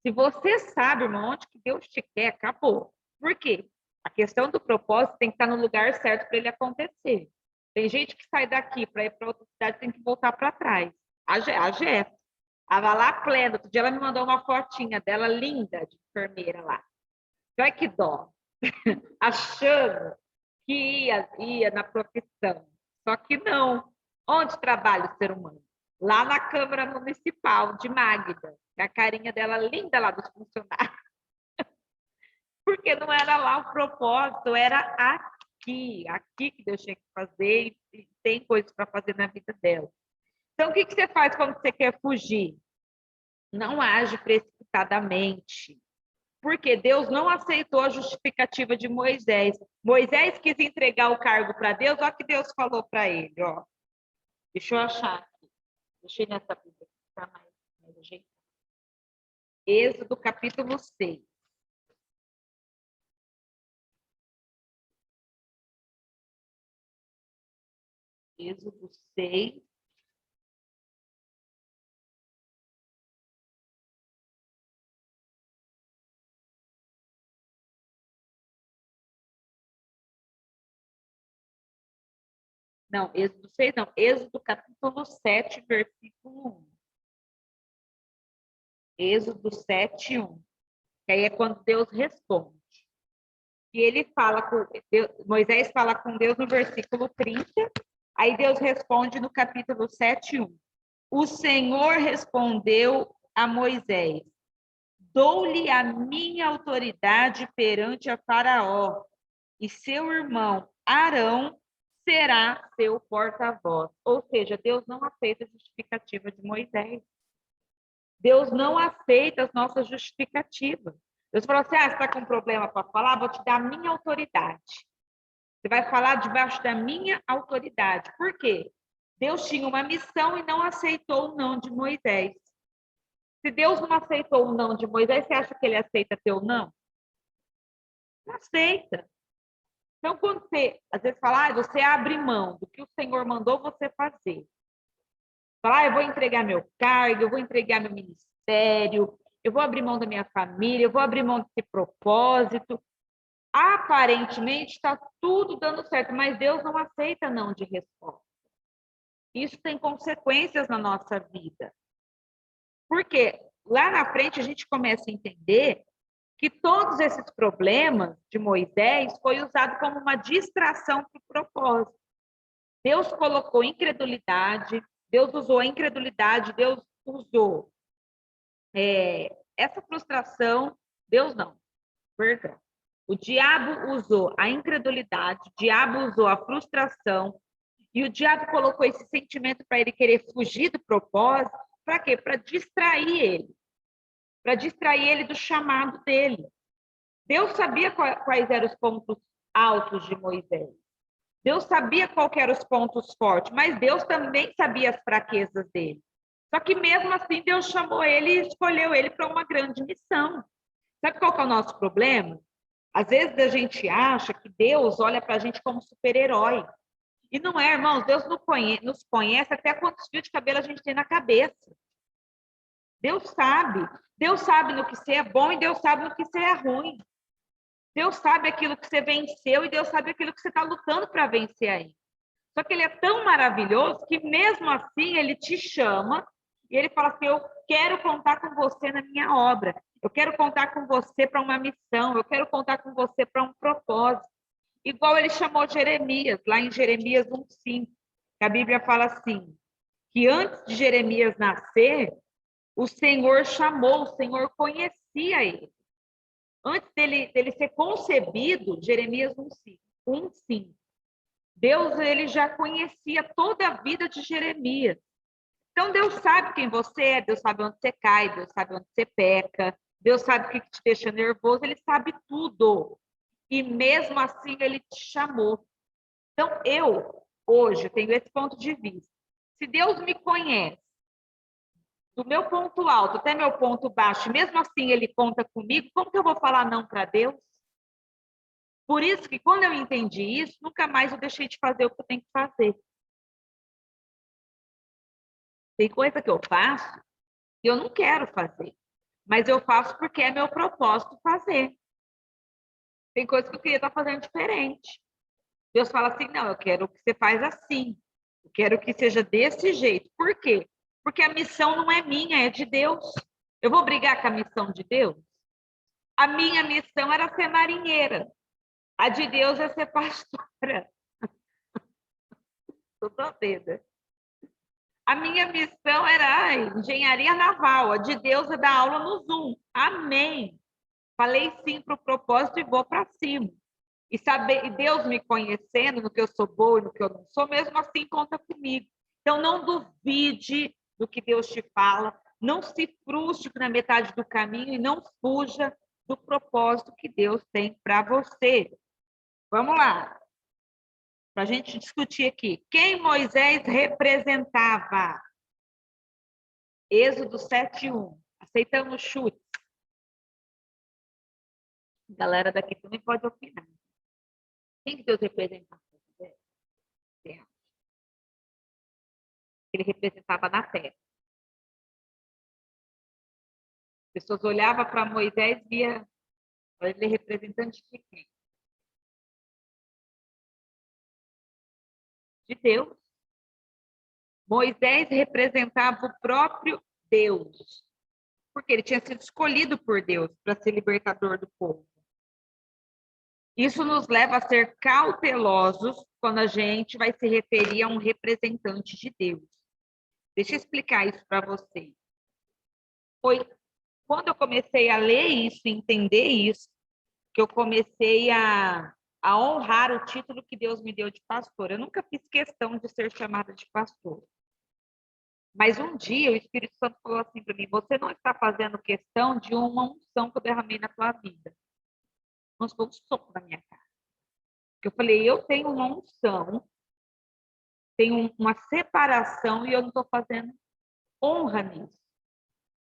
Se você sabe, irmão, onde que Deus te quer, acabou. Por quê? A questão do propósito tem que estar no lugar certo para ele acontecer. Tem gente que sai daqui para ir para outra cidade tem que voltar para trás. A Jéssica. Ela lá plena. Outro dia ela me mandou uma fotinha dela linda, de enfermeira lá. Olha que dó. Achando que ia na profissão. Só que não. Onde trabalha o ser humano? Lá na Câmara Municipal de Magda. A carinha dela linda lá dos funcionários. Porque não era lá o propósito, era aqui que Deus tinha que fazer e tem coisas para fazer na vida dela. Então, o que você faz quando você quer fugir? Não age precipitadamente. Porque Deus não aceitou a justificativa de Moisés. Moisés quis entregar o cargo para Deus, olha o que Deus falou para ele. Ó. Deixa eu achar aqui. Deixa eu ir nessa Bíblia para mais ajeitado. Êxodo capítulo 6. Êxodo 6. Não, Êxodo 6 não. Êxodo capítulo 7, versículo 1. Êxodo 7, 1. Que aí é quando Deus responde. E ele fala com Deus, Moisés fala com Deus no versículo 30. Aí Deus responde no capítulo 7, 1. O Senhor respondeu a Moisés: dou-lhe a minha autoridade perante a Faraó, e seu irmão Arão será seu porta-voz. Ou seja, Deus não aceita a justificativa de Moisés. Deus não aceita as nossas justificativas. Deus falou assim, você está com problema para falar? Vou te dar a minha autoridade. Você vai falar debaixo da minha autoridade. Por quê? Deus tinha uma missão e não aceitou o não de Moisés. Se Deus não aceitou o não de Moisés, você acha que ele aceita teu não? Não aceita. Então, quando você, às vezes, fala, você abre mão do que o Senhor mandou você fazer. Fala, eu vou entregar meu cargo, eu vou entregar meu ministério, eu vou abrir mão da minha família, eu vou abrir mão desse propósito. Aparentemente está tudo dando certo, mas Deus não aceita não de resposta. Isso tem consequências na nossa vida. Porque lá na frente a gente começa a entender que todos esses problemas de Moisés foi usado como uma distração para o propósito. Deus colocou incredulidade, Deus usou a incredulidade, Deus usou essa frustração, Deus não, perdão. O diabo usou a incredulidade, o diabo usou a frustração, e o diabo colocou esse sentimento para ele querer fugir do propósito, para quê? Para distrair ele do chamado dele. Deus sabia quais eram os pontos altos de Moisés. Deus sabia quais eram os pontos fortes, mas Deus também sabia as fraquezas dele. Só que mesmo assim, Deus chamou ele e escolheu ele para uma grande missão. Sabe qual que é o nosso problema? Às vezes a gente acha que Deus olha para a gente como super-herói. E não é, irmãos, Deus nos conhece até quantos fios de cabelo a gente tem na cabeça. Deus sabe no que você é bom e Deus sabe no que você é ruim. Deus sabe aquilo que você venceu e Deus sabe aquilo que você está lutando para vencer aí. Só que ele é tão maravilhoso que mesmo assim ele te chama e ele fala assim, eu quero contar com você na minha obra. Eu quero contar com você para uma missão. Eu quero contar com você para um propósito. Igual ele chamou Jeremias, lá em Jeremias 1:5. A Bíblia fala assim, que antes de Jeremias nascer, o Senhor chamou, o Senhor conhecia ele. Antes dele ser concebido, Jeremias 1:5. Deus ele já conhecia toda a vida de Jeremias. Então, Deus sabe quem você é, Deus sabe onde você cai, Deus sabe onde você peca, Deus sabe o que te deixa nervoso, ele sabe tudo. E mesmo assim, ele te chamou. Então, eu, hoje, tenho esse ponto de vista. Se Deus me conhece, do meu ponto alto até meu ponto baixo, mesmo assim ele conta comigo, como que eu vou falar não para Deus? Por isso que quando eu entendi isso, nunca mais eu deixei de fazer o que eu tenho que fazer. Tem coisa que eu faço e eu não quero fazer, mas eu faço porque é meu propósito fazer. Tem coisa que eu queria estar fazendo diferente. Deus fala assim, não, eu quero que você faz assim. Eu quero que seja desse jeito. Por quê? Porque a missão não é minha, é de Deus. Eu vou brigar com a missão de Deus? A minha missão era ser marinheira. A de Deus é ser pastora. Estou doida. A minha missão era engenharia naval. A de Deus é dar aula no Zoom. Amém. Falei sim para o propósito e vou para cima. E Deus me conhecendo no que eu sou boa e no que eu não sou, mesmo assim conta comigo. Então não duvide do que Deus te fala, não se frustre na metade do caminho e não fuja do propósito que Deus tem para você. Vamos lá, para a gente discutir aqui. Quem Moisés representava? Êxodo 7:1. Aceitamos chute. A galera daqui também pode opinar. Quem que Deus representava? Ele representava na terra. As pessoas olhavam para Moisés e via ele representante de quem? De Deus. Moisés representava o próprio Deus, porque ele tinha sido escolhido por Deus para ser libertador do povo. Isso nos leva a ser cautelosos quando a gente vai se referir a um representante de Deus. Deixa eu explicar isso para vocês. Foi quando eu comecei a ler isso, entender isso, que eu comecei a honrar o título que Deus me deu de pastor. Eu nunca fiz questão de ser chamada de pastor. Mas um dia o Espírito Santo falou assim para mim, você não está fazendo questão de uma unção que eu derramei na tua vida. Mas foi um soco na minha cara. Eu falei, eu tenho uma unção, tenho uma separação e eu não estou fazendo honra nisso.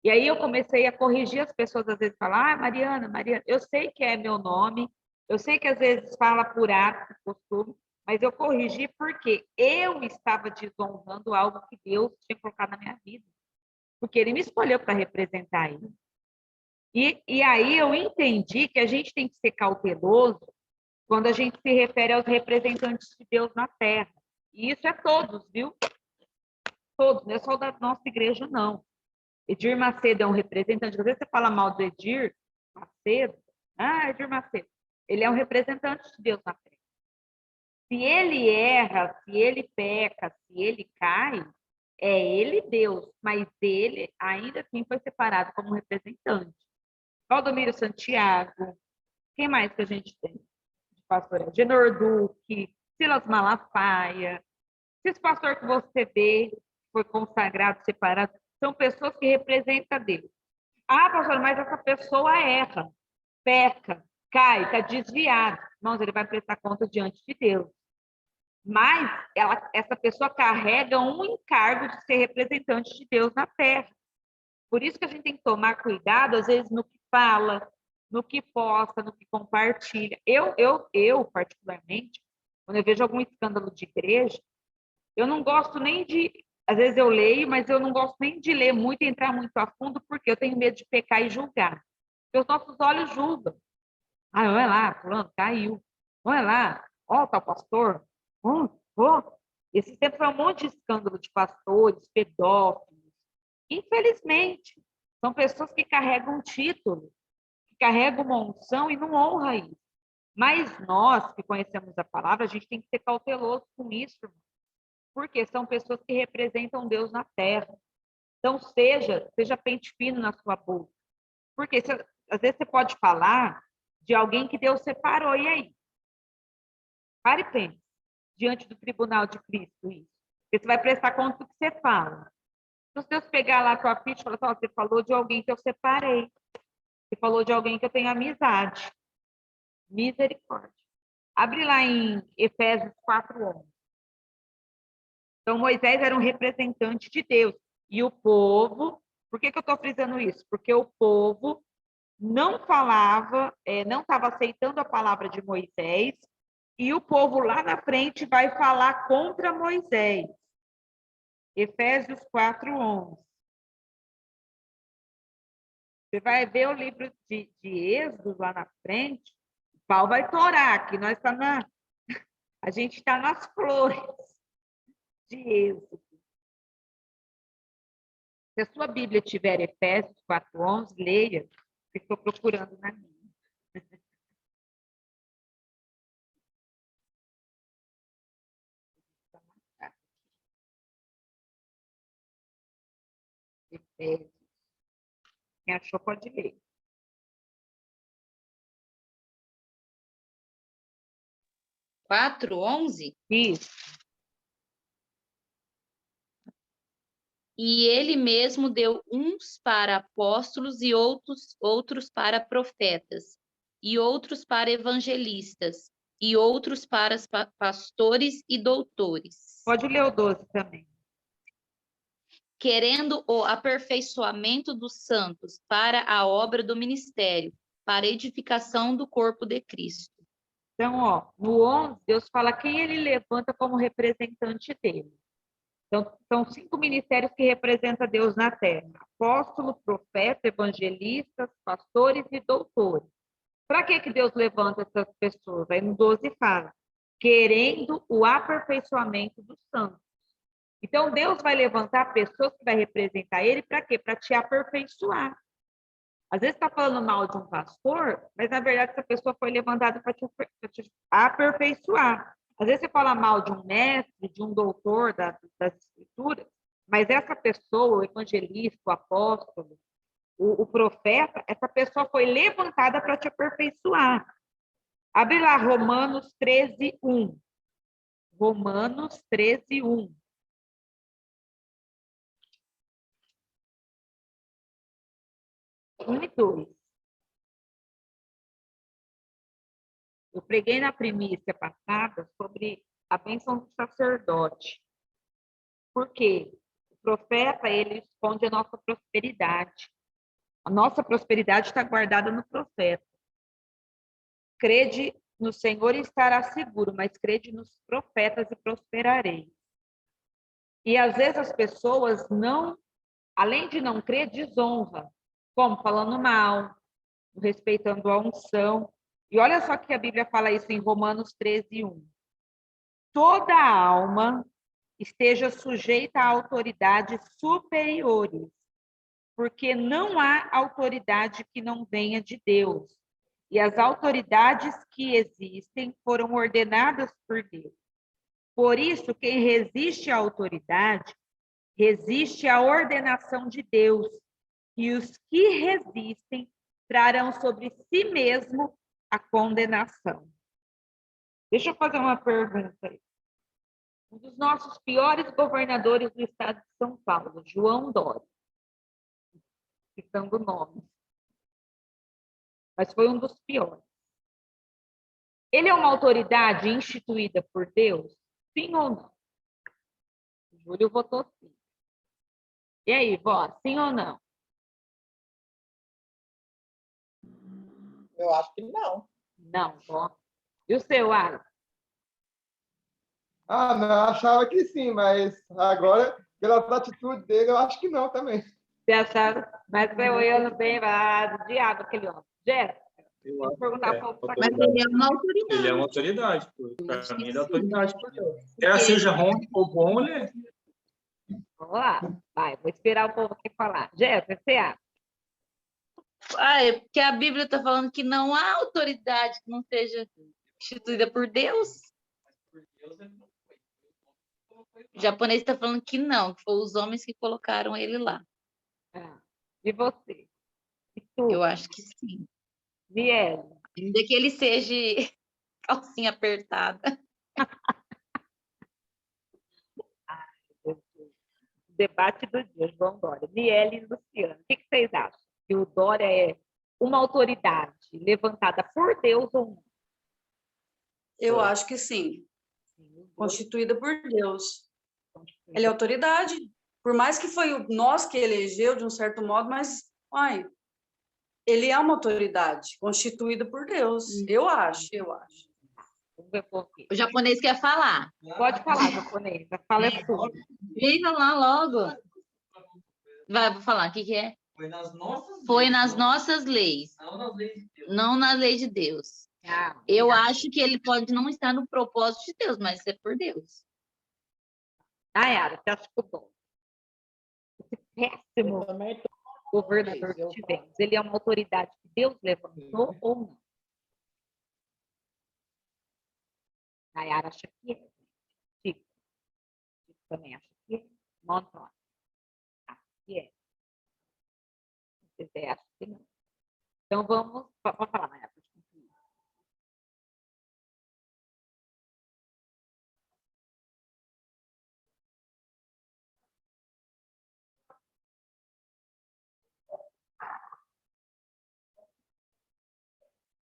E aí eu comecei a corrigir as pessoas, às vezes falar, Mariana, eu sei que é meu nome, eu sei que às vezes fala por ato, costume, mas eu corrigi porque eu estava desonrando algo que Deus tinha colocado na minha vida. Porque ele me escolheu para representar ele. E aí eu entendi que a gente tem que ser cauteloso quando a gente se refere aos representantes de Deus na Terra. E isso é todos, viu? Todos, não é só da nossa igreja, não. Edir Macedo é um representante. Às vezes você fala mal do Edir Macedo. Ah, Edir Macedo. Ele é um representante de Deus na Terra. Se ele erra, se ele peca, se ele cai, é ele Deus, mas ele ainda assim foi separado como representante. Valdomiro Santiago, quem mais que a gente tem? Pastor Genor Duque, Silas Malafaia, esses pastores que você vê, foi consagrado, separado, são pessoas que representam Deus. Ah, pastor, mas essa pessoa erra, peca, cai, está desviado. Irmãos, ele vai prestar conta diante de Deus. Mas essa pessoa carrega um encargo de ser representante de Deus na terra. Por isso que a gente tem que tomar cuidado, às vezes, no que fala, no que posta, no que compartilha. Eu, particularmente, quando eu vejo algum escândalo de igreja, eu não gosto nem de... Às vezes eu leio, mas eu não gosto nem de ler muito e entrar muito a fundo, porque eu tenho medo de pecar e julgar. Porque os nossos olhos julgam. Ah, olha lá, fulano caiu. Olha lá, ó, tal pastor. Esse tempo foi um monte de escândalo de pastores, pedófilos. Infelizmente, são pessoas que carregam um título, que carregam uma unção e não honram isso. Mas nós, que conhecemos a palavra, a gente tem que ser cauteloso com isso, irmão. Porque são pessoas que representam Deus na terra. Então, seja pente fino na sua boca. Porque às vezes você pode falar de alguém que Deus separou, e aí? Pare e pense, diante do tribunal de Cristo, isso. Porque você vai prestar conta do que você fala. Então, se Deus pegar lá a tua ficha e falar assim, você falou de alguém que eu separei. Você falou de alguém que eu tenho amizade. Misericórdia. Abre lá em Efésios 4:11. Então, Moisés era um representante de Deus. E o povo... Por que eu estou frisando isso? Porque o povo não falava, não estava aceitando a palavra de Moisés, e o povo lá na frente vai falar contra Moisés. Efésios 4:11. Você vai ver o livro de Êxodo lá na frente, o pau vai torar, que nós a gente está nas flores de Êxodo. Se a sua Bíblia tiver Efésios 4:11, leia, que estou procurando na minha. Efésios. Quem achou pode ler. 4:11. Isso. E ele mesmo deu uns para apóstolos e outros para profetas, e outros para evangelistas, e outros para pastores e doutores. Pode ler o 12 também. Querendo o aperfeiçoamento dos santos para a obra do ministério, para a edificação do corpo de Cristo. Então, ó, no 11, Deus fala quem ele levanta como representante dele. Então, são 5 ministérios que representam Deus na terra: apóstolo, profeta, evangelistas, pastores e doutores. Para que Deus levanta essas pessoas? Aí no 12 fala, querendo o aperfeiçoamento dos santos. Então, Deus vai levantar pessoas que vai representar ele para quê? Para te aperfeiçoar. Às vezes está falando mal de um pastor, mas na verdade essa pessoa foi levantada para te aperfeiçoar. Às vezes você fala mal de um mestre, de um doutor das escrituras, mas essa pessoa, o evangelista, o apóstolo, o profeta, essa pessoa foi levantada para te aperfeiçoar. Abre lá Romanos 13:1. Romanos 13:1. 1 e 2. Eu preguei na primícia passada sobre a bênção do sacerdote. Por quê? O profeta, ele esconde a nossa prosperidade. A nossa prosperidade está guardada no profeta. Crede no Senhor e estará seguro, mas crede nos profetas e prosperarei. E às vezes as pessoas não, além de não crer, desonra. Como? Falando mal, respeitando a unção. E olha só que a Bíblia fala isso em Romanos 13:1. Toda alma esteja sujeita a autoridades superiores, porque não há autoridade que não venha de Deus. E as autoridades que existem foram ordenadas por Deus. Por isso, quem resiste à autoridade, resiste à ordenação de Deus. E os que resistem trarão sobre si mesmo a condenação. Deixa eu fazer uma pergunta aí. Um dos nossos piores governadores do estado de São Paulo, João Dória, citando nomes, mas foi um dos piores. Ele é uma autoridade instituída por Deus? Sim ou não? O Júlio votou sim. E aí, vó, sim ou não? Eu acho que não. Não, vó. E o seu, Alisson? Ah, não, eu achava que sim, mas agora, pela atitude dele, eu acho que não também. Você acharam? Mas foi olhando bem lá, diabo aquele homem. Jéssica, Eu vou acho perguntar que um pouco para Mas você. ele é uma autoridade. Ele é uma autoridade. Para mim, ele é Sim. autoridade. Quer seja ruim ou bom, ele é. Vamos lá, vai, vou esperar o povo aqui falar. Jéssica, você acha? É porque a Bíblia está falando que não há autoridade que não seja instituída por Deus. O japonês está falando que não, que foram os homens que colocaram ele lá. Ah, e você? E tu, Eu acho que sim. Miele? Ainda que ele seja calcinha apertada. Debate do dia, João Dória. Miele e Luciano. O que vocês acham? Que o Dória é uma autoridade levantada por Deus ou não? Eu acho que sim, constituída por Deus. Ele é autoridade. Por mais que foi nós que elegeu, de um certo modo, mas, ele é uma autoridade constituída por Deus. Eu acho. Vamos ver por quê. O japonês quer falar. Pode falar, japonesa. Fala é sua. Venha lá logo. Vai, vou falar. O que é? Foi nas nossas leis. Não na lei de Deus. Ah, Eu acho que ele pode não estar no propósito de Deus, mas é por Deus. Nayara, você acha que o Dória, esse péssimo Eu também tô governador que tivemos, ele é uma autoridade que Deus levantou ou não? Nayara acha que é. Chico também acha que é. Montão acha que é. Vocês acham que não. Então vamos falar, Nayara.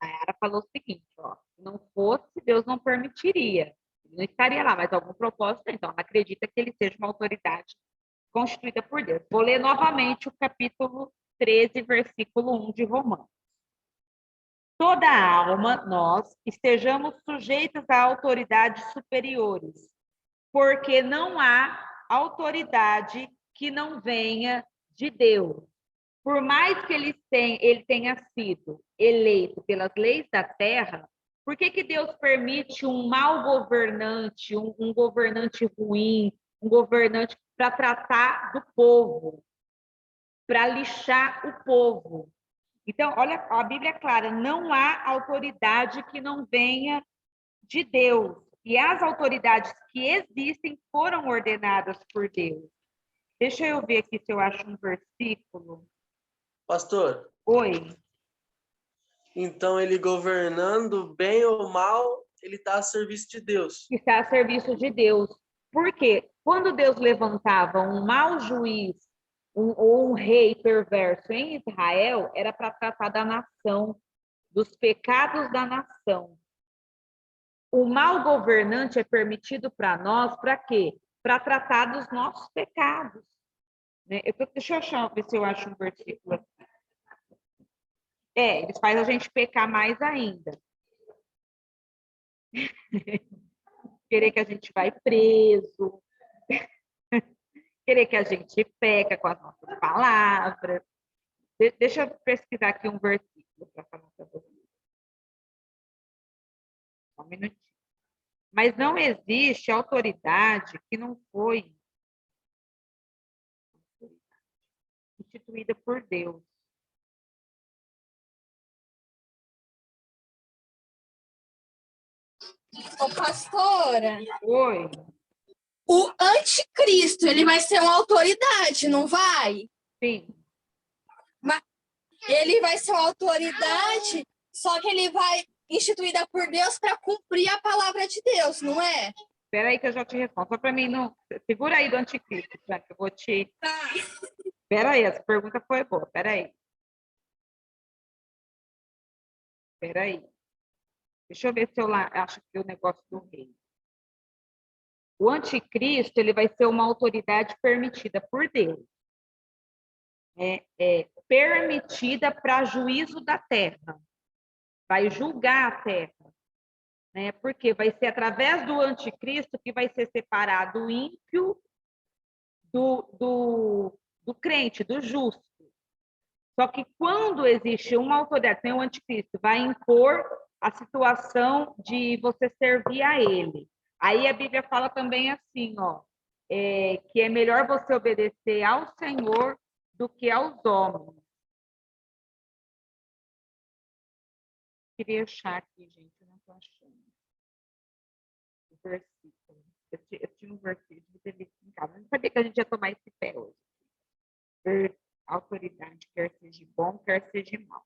A Yara falou o seguinte, ó, se não fosse, Deus não permitiria. Ele não estaria lá, mas algum propósito, então ela acredita que ele seja uma autoridade constituída por Deus. Vou ler novamente o capítulo 13, versículo 1 de Romanos. Toda alma, nós, estejamos sujeitas a autoridades superiores, porque não há autoridade que não venha de Deus. Por mais que ele tenha sido eleito pelas leis da terra, por que Deus permite um mau governante, um governante ruim, um governante para tratar do povo, para lixar o povo? Então, olha, a Bíblia é clara, não há autoridade que não venha de Deus. E as autoridades que existem foram ordenadas por Deus. Deixa eu ver aqui se eu acho um versículo. Pastor, Oi. então ele governando bem ou mal, ele está a serviço de Deus. Está a serviço de Deus. Por quê? Quando Deus levantava um mau juiz ou um rei perverso em Israel, era para tratar da nação, dos pecados da nação. O mau governante é permitido para nós, para quê? Para tratar dos nossos pecados. Né? Deixa eu ver se eu acho um versículo aqui. Eles fazem a gente pecar mais ainda. Querer que a gente vai preso. Querer que a gente peca com as nossas palavras. Deixa eu pesquisar aqui um versículo para falar para vocês. Só um minutinho. Mas não existe autoridade que não foi instituída por Deus. Ô, pastora, Oi. o anticristo, ele vai ser uma autoridade, não vai? Sim. Ele vai ser uma autoridade, só que ele vai instituída por Deus para cumprir a palavra de Deus, não é? Espera aí que eu já te respondo. Só para mim não... Segura aí do anticristo, Frank, eu vou te... Tá. Espera aí, essa pergunta foi boa. Espera aí. Espera aí. Deixa eu ver se eu acho que o negócio do rei. O anticristo, ele vai ser uma autoridade permitida por Deus. Permitida para juízo da terra. Vai julgar a terra. Né? Porque vai ser através do anticristo que vai ser separado o ímpio do crente, do justo. Só que quando existe uma autoridade, tem o anticristo, vai impor a situação de você servir a ele. Aí a Bíblia fala também assim, ó, que é melhor você obedecer ao Senhor do que aos homens. Queria achar aqui, gente, eu não estou achando. O versículo. Eu tinha um versículo de ter visto em casa. Eu não sabia que a gente ia tomar esse pé hoje. Autoridade, quer seja bom, quer seja mal.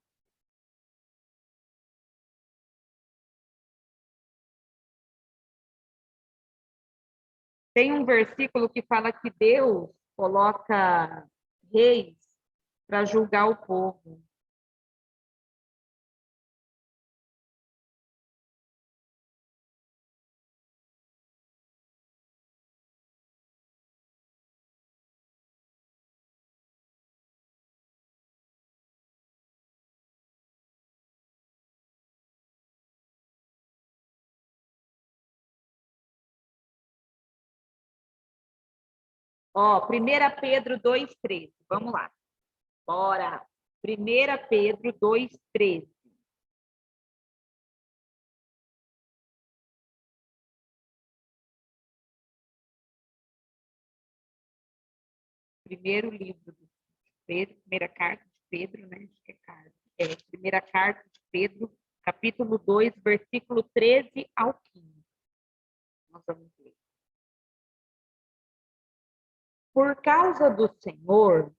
Tem um versículo que fala que Deus coloca reis para julgar o povo. Ó, 1 Pedro 2,13. Vamos lá. Bora. 1 Pedro 2,13. Primeiro livro de Pedro, primeira carta de Pedro, né? Acho que é carta. Primeira carta de Pedro, capítulo 2, versículo 13 ao 15. Nós vamos ler. Por causa do Senhor,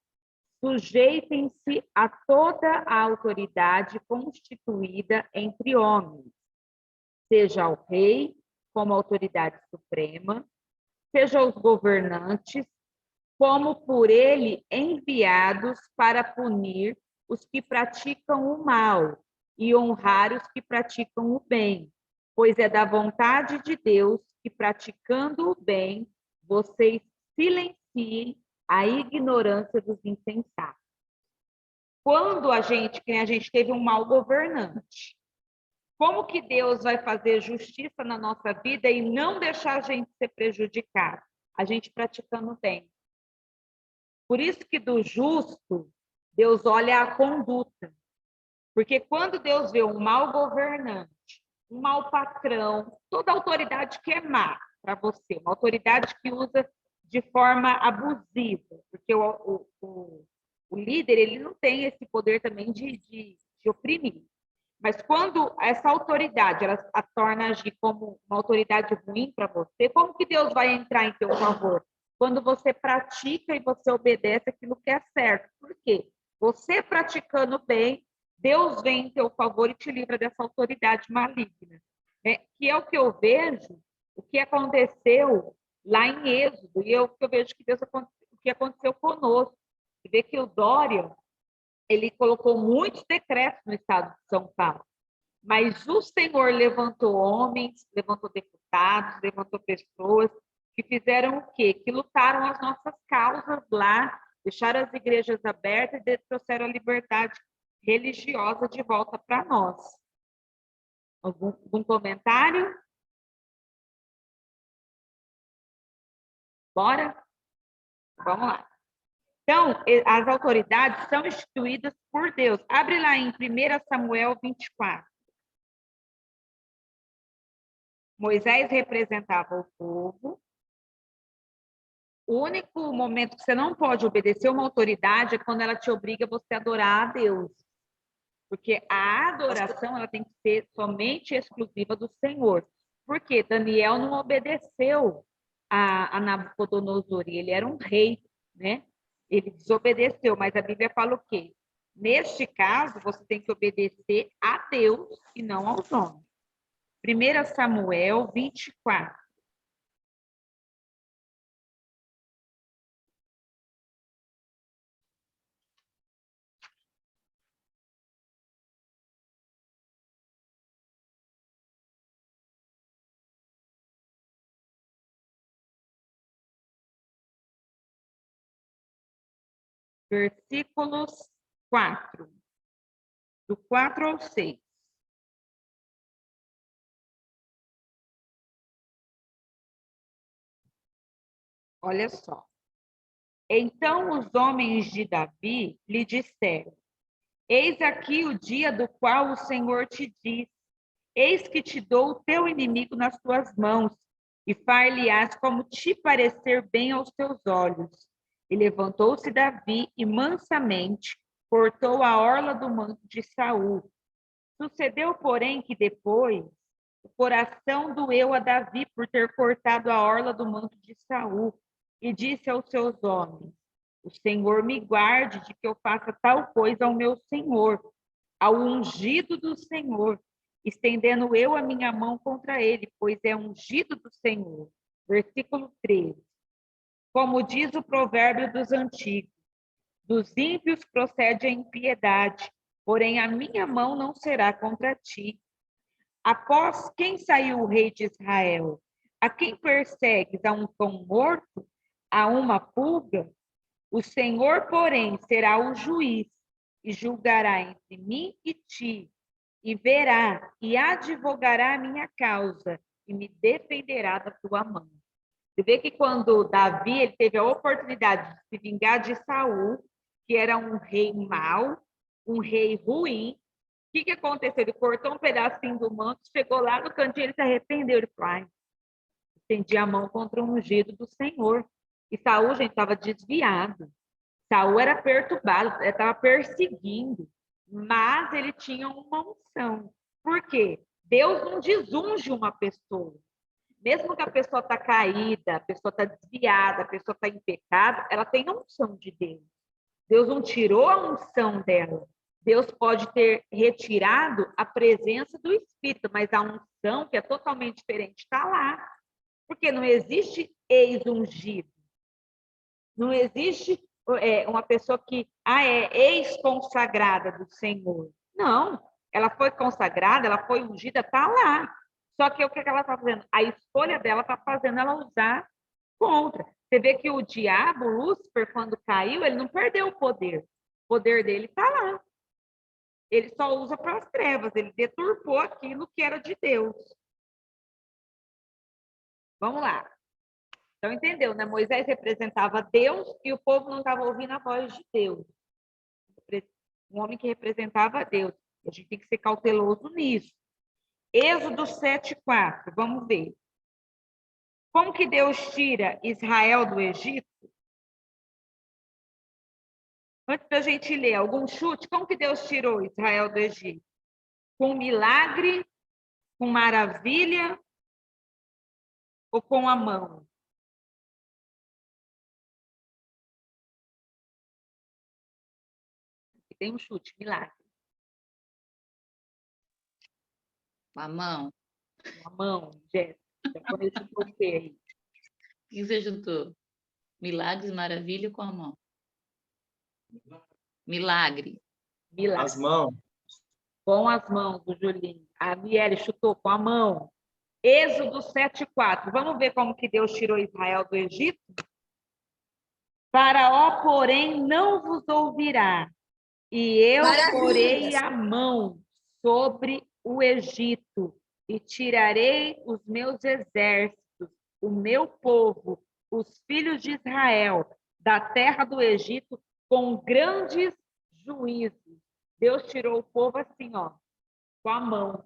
sujeitem-se a toda a autoridade constituída entre homens, seja o rei como autoridade suprema, seja os governantes, como por ele enviados para punir os que praticam o mal e honrar os que praticam o bem, pois é da vontade de Deus que, praticando o bem, vocês silenciem a ignorância dos insensatos. Quando a gente teve um mau governante, como que Deus vai fazer justiça na nossa vida e não deixar a gente ser prejudicado? A gente praticando o bem. Por isso que do justo, Deus olha a conduta. Porque quando Deus vê um mau governante, um mau patrão, toda autoridade que é má para você, uma autoridade que usa de forma abusiva, porque o líder ele não tem esse poder também de oprimir. Mas quando essa autoridade ela a torna agir como uma autoridade ruim para você, como que Deus vai entrar em teu favor? Quando você pratica e você obedece aquilo que é certo. Por quê? Você praticando bem, Deus vem em teu favor e te livra dessa autoridade maligna. Né? Que é o que eu vejo, o que aconteceu lá em Êxodo, e o que eu vejo que o que aconteceu conosco. Você vê que o Dória, ele colocou muitos decretos no estado de São Paulo, mas o Senhor levantou homens, levantou deputados, levantou pessoas que fizeram o quê? Que lutaram as nossas causas lá, deixaram as igrejas abertas e trouxeram a liberdade religiosa de volta para nós. Algum comentário? Bora? Vamos lá. Então, as autoridades são instituídas por Deus. Abre lá em 1 Samuel 24. Moisés representava o povo. O único momento que você não pode obedecer uma autoridade é quando ela te obriga a você adorar a Deus. Porque a adoração ela tem que ser somente exclusiva do Senhor. Porque Daniel não obedeceu a Nabucodonosor, ele era um rei, né? Ele desobedeceu, mas a Bíblia fala o quê? Neste caso, você tem que obedecer a Deus e não aos homens. 1 Samuel 24. Versículos 4. Do 4 ao 6. Olha só. Então os homens de Davi lhe disseram: eis aqui o dia do qual o Senhor te diz: eis que te dou o teu inimigo nas tuas mãos, e far-lhe-ás como te parecer bem aos teus olhos. E levantou-se Davi e mansamente cortou a orla do manto de Saul. Sucedeu, porém, que depois o coração doeu a Davi por ter cortado a orla do manto de Saul, e disse aos seus homens: o Senhor me guarde de que eu faça tal coisa ao meu senhor, ao ungido do Senhor, estendendo eu a minha mão contra ele, pois é ungido do Senhor. Versículo 13. Como diz o provérbio dos antigos: dos ímpios procede a impiedade, porém a minha mão não será contra ti. Após quem saiu o rei de Israel? A quem persegues? A um cão morto? A uma pulga? O Senhor, porém, será o juiz e julgará entre mim e ti, e verá e advogará a minha causa e me defenderá da tua mão. Você vê que quando Davi ele teve a oportunidade de se vingar de Saul, que era um rei mau, um rei ruim, o que aconteceu? Ele cortou um pedacinho do manto, chegou lá no cantinho, ele se arrependeu. Ele falou: estendi a mão contra o ungido do Senhor. E Saul, gente, estava desviado. Saul era perturbado, estava perseguindo, mas ele tinha uma unção. Por quê? Deus não desunge uma pessoa. Mesmo que a pessoa está caída, a pessoa está desviada, a pessoa está em pecado, ela tem a unção de Deus. Deus não tirou a unção dela. Deus pode ter retirado a presença do Espírito, mas a unção, que é totalmente diferente, está lá. Porque não existe ex-ungido. Não existe uma pessoa que é ex-consagrada do Senhor. Não, ela foi consagrada, ela foi ungida, está lá. Só que o que ela está fazendo? A escolha dela está fazendo ela usar contra. Você vê que o diabo, Lúcifer, quando caiu, ele não perdeu o poder. O poder dele está lá. Ele só usa para as trevas, ele deturpou aquilo que era de Deus. Vamos lá. Então, entendeu, né? Moisés representava Deus e o povo não estava ouvindo a voz de Deus. Um homem que representava Deus. A gente tem que ser cauteloso nisso. Êxodo 7:4, vamos ver. Como que Deus tira Israel do Egito? Antes da gente ler, algum chute? Como que Deus tirou Israel do Egito? Com milagre, com maravilha ou com a mão? Tem um chute, milagre. Com a mão. Com a mão, Jéssica. Já conheço você aí. O que você juntou? Milagres, maravilha com a mão. Milagre. Milagre. As mãos. Com as mãos do Julinho. A Miele chutou com a mão. Êxodo 7:4. Vamos ver como que Deus tirou Israel do Egito? Faraó, porém, não vos ouvirá, e eu porei a mão sobre o Egito, e tirarei os meus exércitos, o meu povo, os filhos de Israel, da terra do Egito com grandes juízos. Deus tirou o povo assim, ó, com a mão.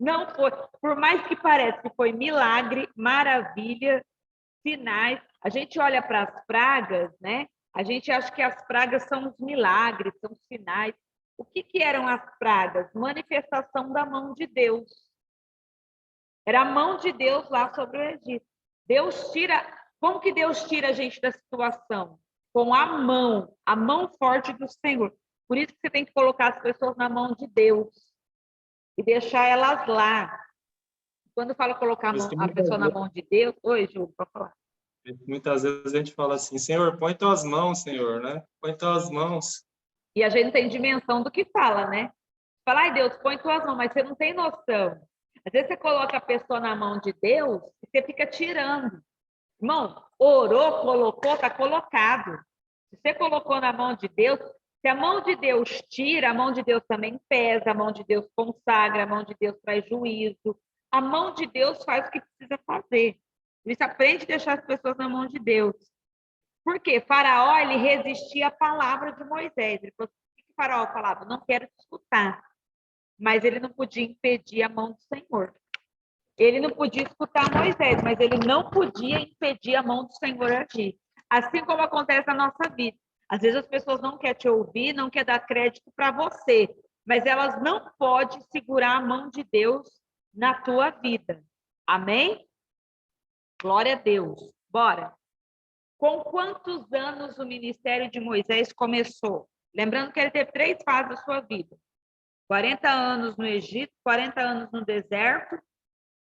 Não foi, por mais que pareça que foi milagre, maravilha, sinais. A gente olha para as pragas, né? A gente acha que as pragas são os milagres, são os sinais. O que eram as pragas? Manifestação da mão de Deus. Era a mão de Deus lá sobre o Egito. Deus tira. Como que Deus tira a gente da situação? Com a mão forte do Senhor. Por isso que você tem que colocar as pessoas na mão de Deus e deixar elas lá. Quando eu falo colocar a pessoa na mão de Deus... Oi, Ju, pode falar. Muitas vezes a gente fala assim, Senhor, põe tuas mãos, Senhor, né? Põe tuas mãos. E a gente não tem dimensão do que fala, né? Fala, ai, Deus, põe tuas mãos, mas você não tem noção. Às vezes você coloca a pessoa na mão de Deus e você fica tirando. Irmão, orou, colocou, está colocado. Se você colocou na mão de Deus, se a mão de Deus tira, a mão de Deus também pesa, a mão de Deus consagra, a mão de Deus traz juízo. A mão de Deus faz o que precisa fazer. Por isso, aprende a deixar as pessoas na mão de Deus. Por quê? Faraó, ele resistia à palavra de Moisés. Ele falou, o que Faraó falava? Não quero te escutar. Mas ele não podia impedir a mão do Senhor. Ele não podia escutar Moisés, mas ele não podia impedir a mão do Senhor agir. Assim como acontece na nossa vida. Às vezes as pessoas não querem te ouvir, não querem dar crédito para você, mas elas não podem segurar a mão de Deus na tua vida. Amém? Glória a Deus. Bora. Com quantos anos o ministério de Moisés começou? Lembrando que ele teve 3 fases da sua vida. 40 anos no Egito, 40 anos no deserto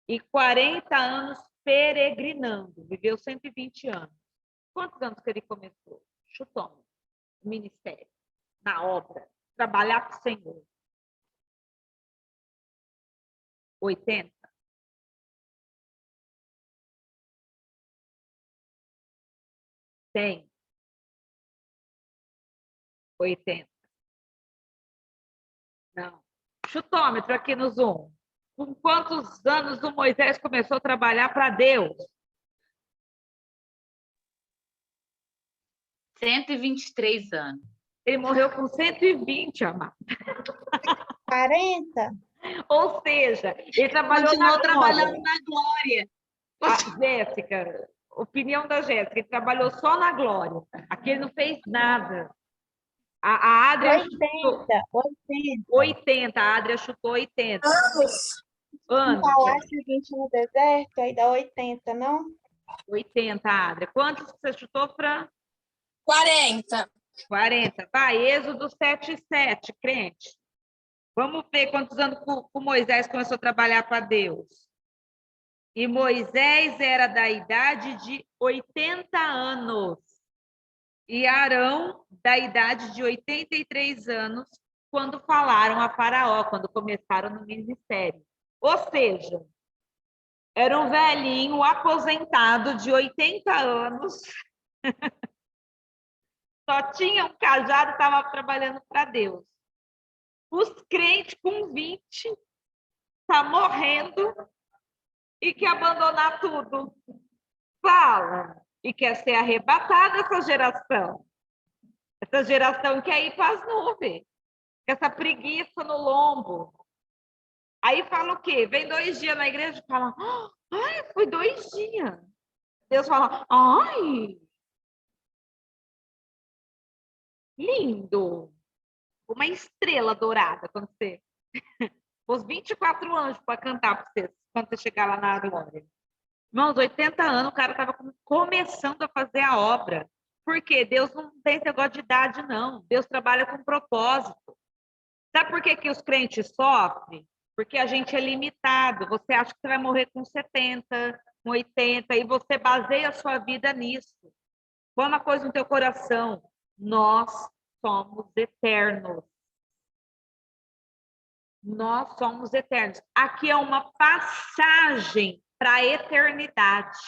e 40 anos peregrinando. Viveu 120 anos. Quantos anos que ele começou? Chutão. O ministério. Na obra. Trabalhar para o Senhor. 80? Tem. 80. Não. Chutômetro aqui no Zoom. Com quantos anos o Moisés começou a trabalhar para Deus? 123 anos. Ele morreu com 120, amado. 40? Ou seja, ele trabalhou Continuou na trabalhando glória. na glória. A Jéssica, opinião da Jéssica, ele trabalhou só na glória. Aqui ele não fez nada. A Adria 80. A Adria chutou 80. Anos. Anos. Falar seguinte no deserto, aí dá 80, não? 80, Adria. Quantos você chutou, Fran? 40. 40. Vai, Êxodo 7:7, crente. Vamos ver quantos anos o Moisés começou a trabalhar para Deus. E Moisés era da idade de 80 anos. E Arão, da idade de 83 anos, quando falaram a Faraó, quando começaram no ministério. Ou seja, era um velhinho aposentado de 80 anos, só tinha um cajado e estava trabalhando para Deus. Os crentes com 20 tá morrendo e quer abandonar tudo. Fala. E quer ser arrebatada essa geração. Essa geração quer ir para as nuvens. Essa preguiça no lombo. Aí fala o quê? Vem 2 dias na igreja e fala, ai, foi 2 dias. Deus fala, ai, lindo. Uma estrela dourada quando você... Os 24 anjos para cantar para você, quando você chegar lá na glória. Irmãos, 80 anos, o cara estava começando a fazer a obra. Por quê? Deus não tem esse negócio de idade, não. Deus trabalha com propósito. Sabe por que os crentes sofrem? Porque a gente é limitado. Você acha que você vai morrer com 70, com 80, e você baseia a sua vida nisso. Põe uma coisa no teu coração. Nós somos eternos. Nós somos eternos. Aqui é uma passagem para a eternidade.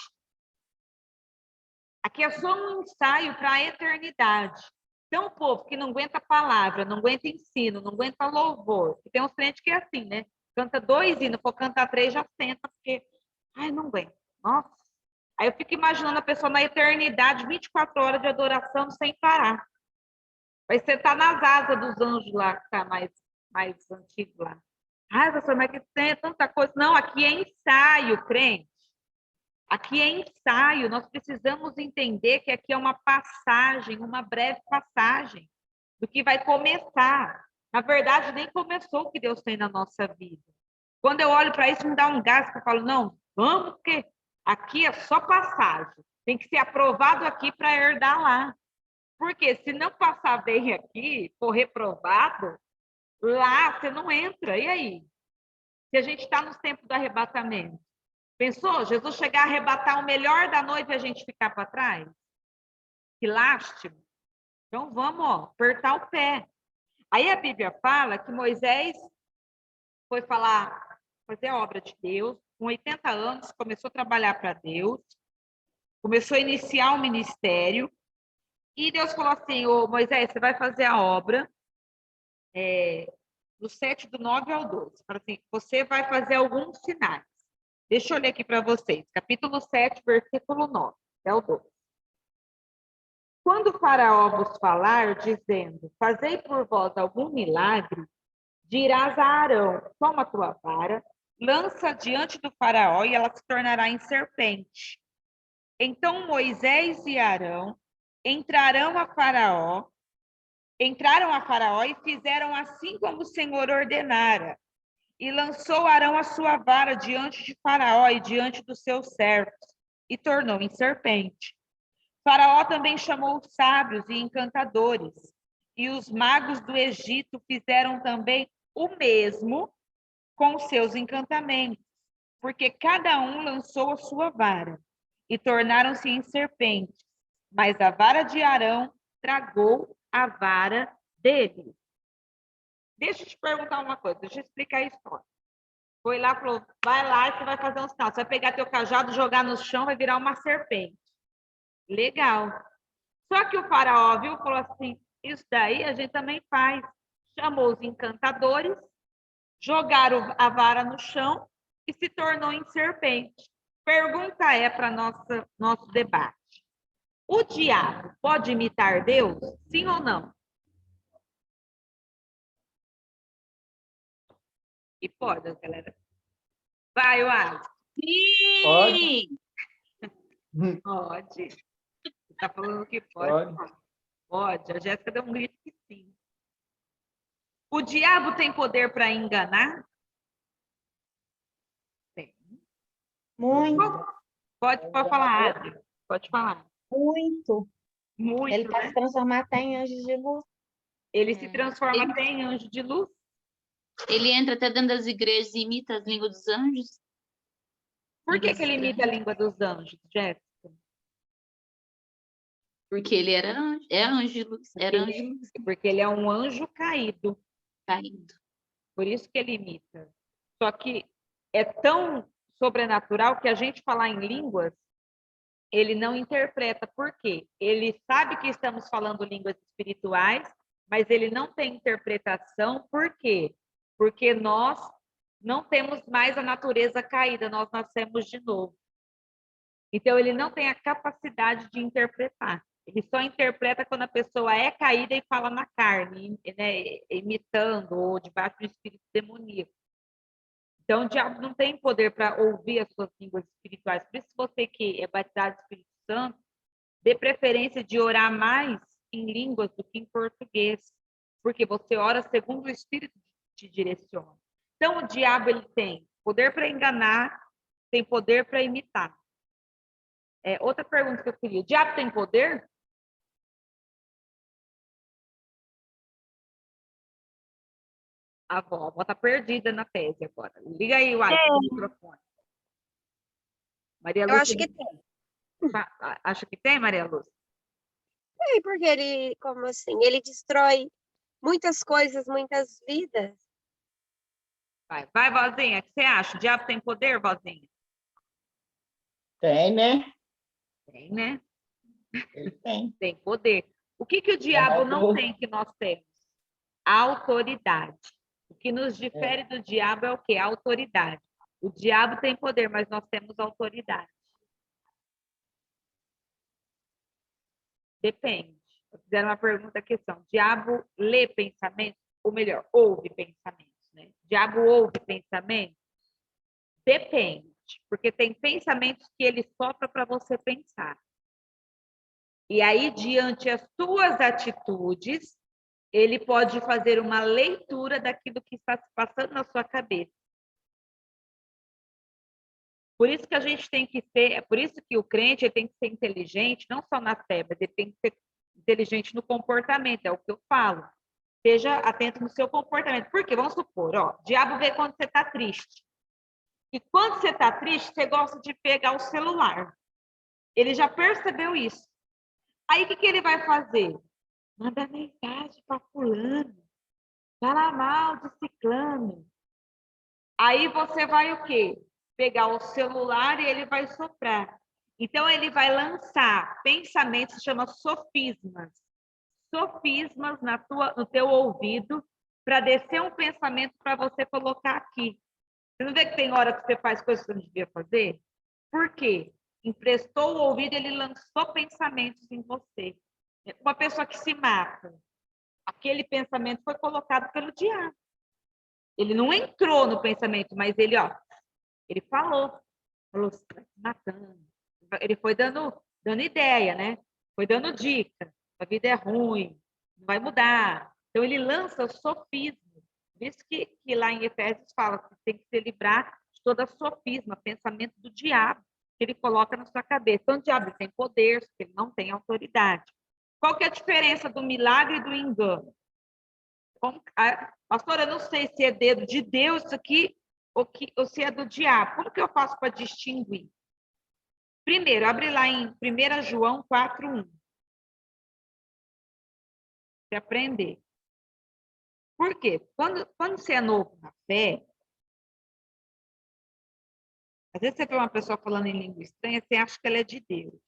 Aqui é só um ensaio para a eternidade. Então, o povo que não aguenta palavra, não aguenta ensino, não aguenta louvor. E tem uns crentes que é assim, né? Canta 2 e não for cantar 3, já senta, porque... Ai, não aguenta. Nossa. Aí eu fico imaginando a pessoa na eternidade, 24 horas de adoração sem parar. Vai sentar nas asas dos anjos lá, que está mais antigo lá. Ai, pastor, mas que tem tanta coisa. Não, aqui é ensaio, crente. Aqui é ensaio. Nós precisamos entender que aqui é uma passagem, uma breve passagem do que vai começar. Na verdade, nem começou o que Deus tem na nossa vida. Quando eu olho para isso, me dá um gás, que eu falo, não, vamos, porque aqui é só passagem. Tem que ser aprovado aqui para herdar lá. Porque se não passar bem aqui, for reprovado, lá você não entra. E aí? Se a gente está nos tempos do arrebatamento. Pensou? Jesus chegar a arrebatar o melhor da noite e a gente ficar para trás? Que lástima. Então vamos, apertar o pé. Aí a Bíblia fala que Moisés foi fazer a obra de Deus, com 80 anos, começou a trabalhar para Deus, começou a iniciar o ministério, e Deus falou assim, Moisés, você vai fazer a obra do 7, do 9 ao 12. Fala assim, você vai fazer alguns sinais. Deixa eu ler aqui para vocês, capítulo 7, versículo 9, até o 12. Quando o faraó vos falar, dizendo, fazei por vós algum milagre, dirás a Arão, toma a tua vara, lança diante do faraó e ela se tornará em serpente. Então Moisés e Arão entraram a Faraó e fizeram assim como o Senhor ordenara. E lançou Arão a sua vara diante de Faraó e diante dos seus servos, e tornou em serpente. Faraó também chamou os sábios e encantadores, e os magos do Egito fizeram também o mesmo com os seus encantamentos, porque cada um lançou a sua vara, e tornaram-se em serpentes, mas a vara de Arão tragou a vara dele. Deixa eu te perguntar uma coisa, deixa eu explicar a história. Foi lá, falou, vai lá e você vai fazer um sinal. Você vai pegar teu cajado, jogar no chão, vai virar uma serpente. Legal. Só que o faraó viu e falou assim, isso daí a gente também faz. Chamou os encantadores, jogaram a vara no chão e se tornou em serpente. Pergunta é para nosso debate. O diabo pode imitar Deus? Sim ou não? E pode, galera. Vai, Wade. Sim! Pode. Você está falando que pode? Pode. A Jéssica deu um grito que sim. O diabo tem poder para enganar? Tem. Muito, Pode falar, Adri. Pode falar. muito. Muito, Ele pode né? se transformar até em anjo de luz. Ele se transforma até em anjo de luz. Ele entra até dentro das igrejas e imita as línguas dos anjos. Por que ele imita a língua dos anjos, Jéssica? Porque ele era anjo, é anjo de luz, era anjo de luz Porque ele é um anjo caído. caído. Por isso que ele imita. Só que é tão sobrenatural que a gente falar em línguas, ele não interpreta. Por quê? Ele sabe que estamos falando línguas espirituais, mas ele não tem interpretação. Por quê? Porque nós não temos mais a natureza caída, nós nascemos de novo. Então, ele não tem a capacidade de interpretar. Ele só interpreta quando a pessoa é caída e fala na carne, né, imitando ou debaixo do espírito demoníaco. Então, o diabo não tem poder para ouvir as suas línguas espirituais. Por isso, você que é batizado do Espírito Santo, dê preferência de orar mais em línguas do que em português, porque você ora segundo o Espírito te direciona. Então, o diabo ele tem poder para enganar, tem poder para imitar. Outra pergunta que eu queria: o diabo tem poder? A avó está perdida na tese agora. Liga aí o microfone. Maria Eu Lúcia, acho que tem. acha que tem, Maria Lúcia? Tem, porque ele, como assim, ele destrói muitas coisas, muitas vidas. Vai, vozinha, o que você acha? O diabo tem poder, vozinha? Tem, né? Tem, né? Ele tem. Tem poder. O que o diabo não tem que nós temos? A autoridade. O que nos difere do diabo é o quê? A autoridade. O diabo tem poder, mas nós temos autoridade. Depende. Fizeram uma pergunta, questão. Diabo lê pensamentos? Ou melhor, ouve pensamentos, né? Diabo ouve pensamentos? Depende. Porque tem pensamentos que ele sopra para você pensar. E aí, diante as suas atitudes, ele pode fazer uma leitura daquilo que está se passando na sua cabeça. Por isso que a gente tem que ser, é por isso que o crente ele tem que ser inteligente, não só na fé, mas ele tem que ser inteligente no comportamento, é o que eu falo. Seja atento no seu comportamento. Porque, vamos supor, o diabo vê quando você está triste. E quando você está triste, você gosta de pegar o celular. Ele já percebeu isso. Aí, o que ele vai fazer? Manda mensagem para fulano. Fala mal de ciclano. Aí você vai o quê? Pegar o celular e ele vai soprar. Então, ele vai lançar pensamentos, chama sofismas. Sofismas no teu ouvido, para descer um pensamento para você colocar aqui. Você não vê que tem hora que você faz coisas que você não devia fazer? Por quê? Emprestou o ouvido, ele lançou pensamentos em você. Uma pessoa que se mata, aquele pensamento foi colocado pelo diabo. Ele não entrou no pensamento, mas ele falou, você está se matando. Ele foi dando ideia, né? Foi dando dica. A vida é ruim, não vai mudar. Então, ele lança o sofisma. Por isso que lá em Efésios fala que tem que se livrar de toda sofisma, pensamento do diabo, que ele coloca na sua cabeça. Então, o diabo tem poder, ele não tem autoridade. Qual que é a diferença do milagre e do engano? Pastora, eu não sei se é dedo de Deus isso aqui ou se é do diabo. Como que eu faço para distinguir? Primeiro, abre lá em 1 João 4:1. Você aprender. Por quê? Quando você é novo na fé, às vezes você vê uma pessoa falando em língua estranha, você acha que ela é de Deus.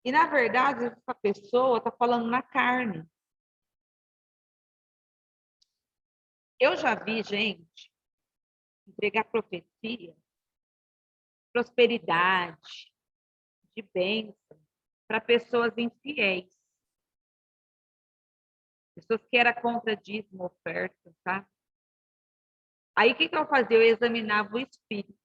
E, na verdade, essa pessoa está falando na carne. Eu já vi gente entregar profecia, prosperidade, de bênção, para pessoas infiéis. Pessoas que eram contra dízimo, oferta, tá? Aí, o que eu fazia? Eu examinava o espírito.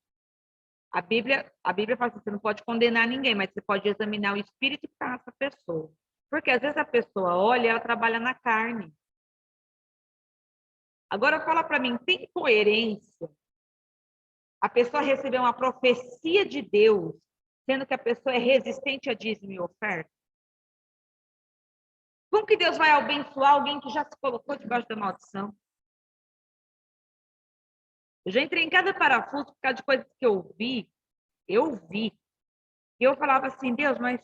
A Bíblia fala assim, você não pode condenar ninguém, mas você pode examinar o espírito que está nessa pessoa. Porque, às vezes, a pessoa olha e ela trabalha na carne. Agora, fala para mim, tem coerência a pessoa receber uma profecia de Deus, sendo que a pessoa é resistente a dízimo e oferta? Como que Deus vai abençoar alguém que já se colocou debaixo da maldição? Eu já entrei em cada parafuso por causa de coisas que eu vi. E eu falava assim, Deus, mas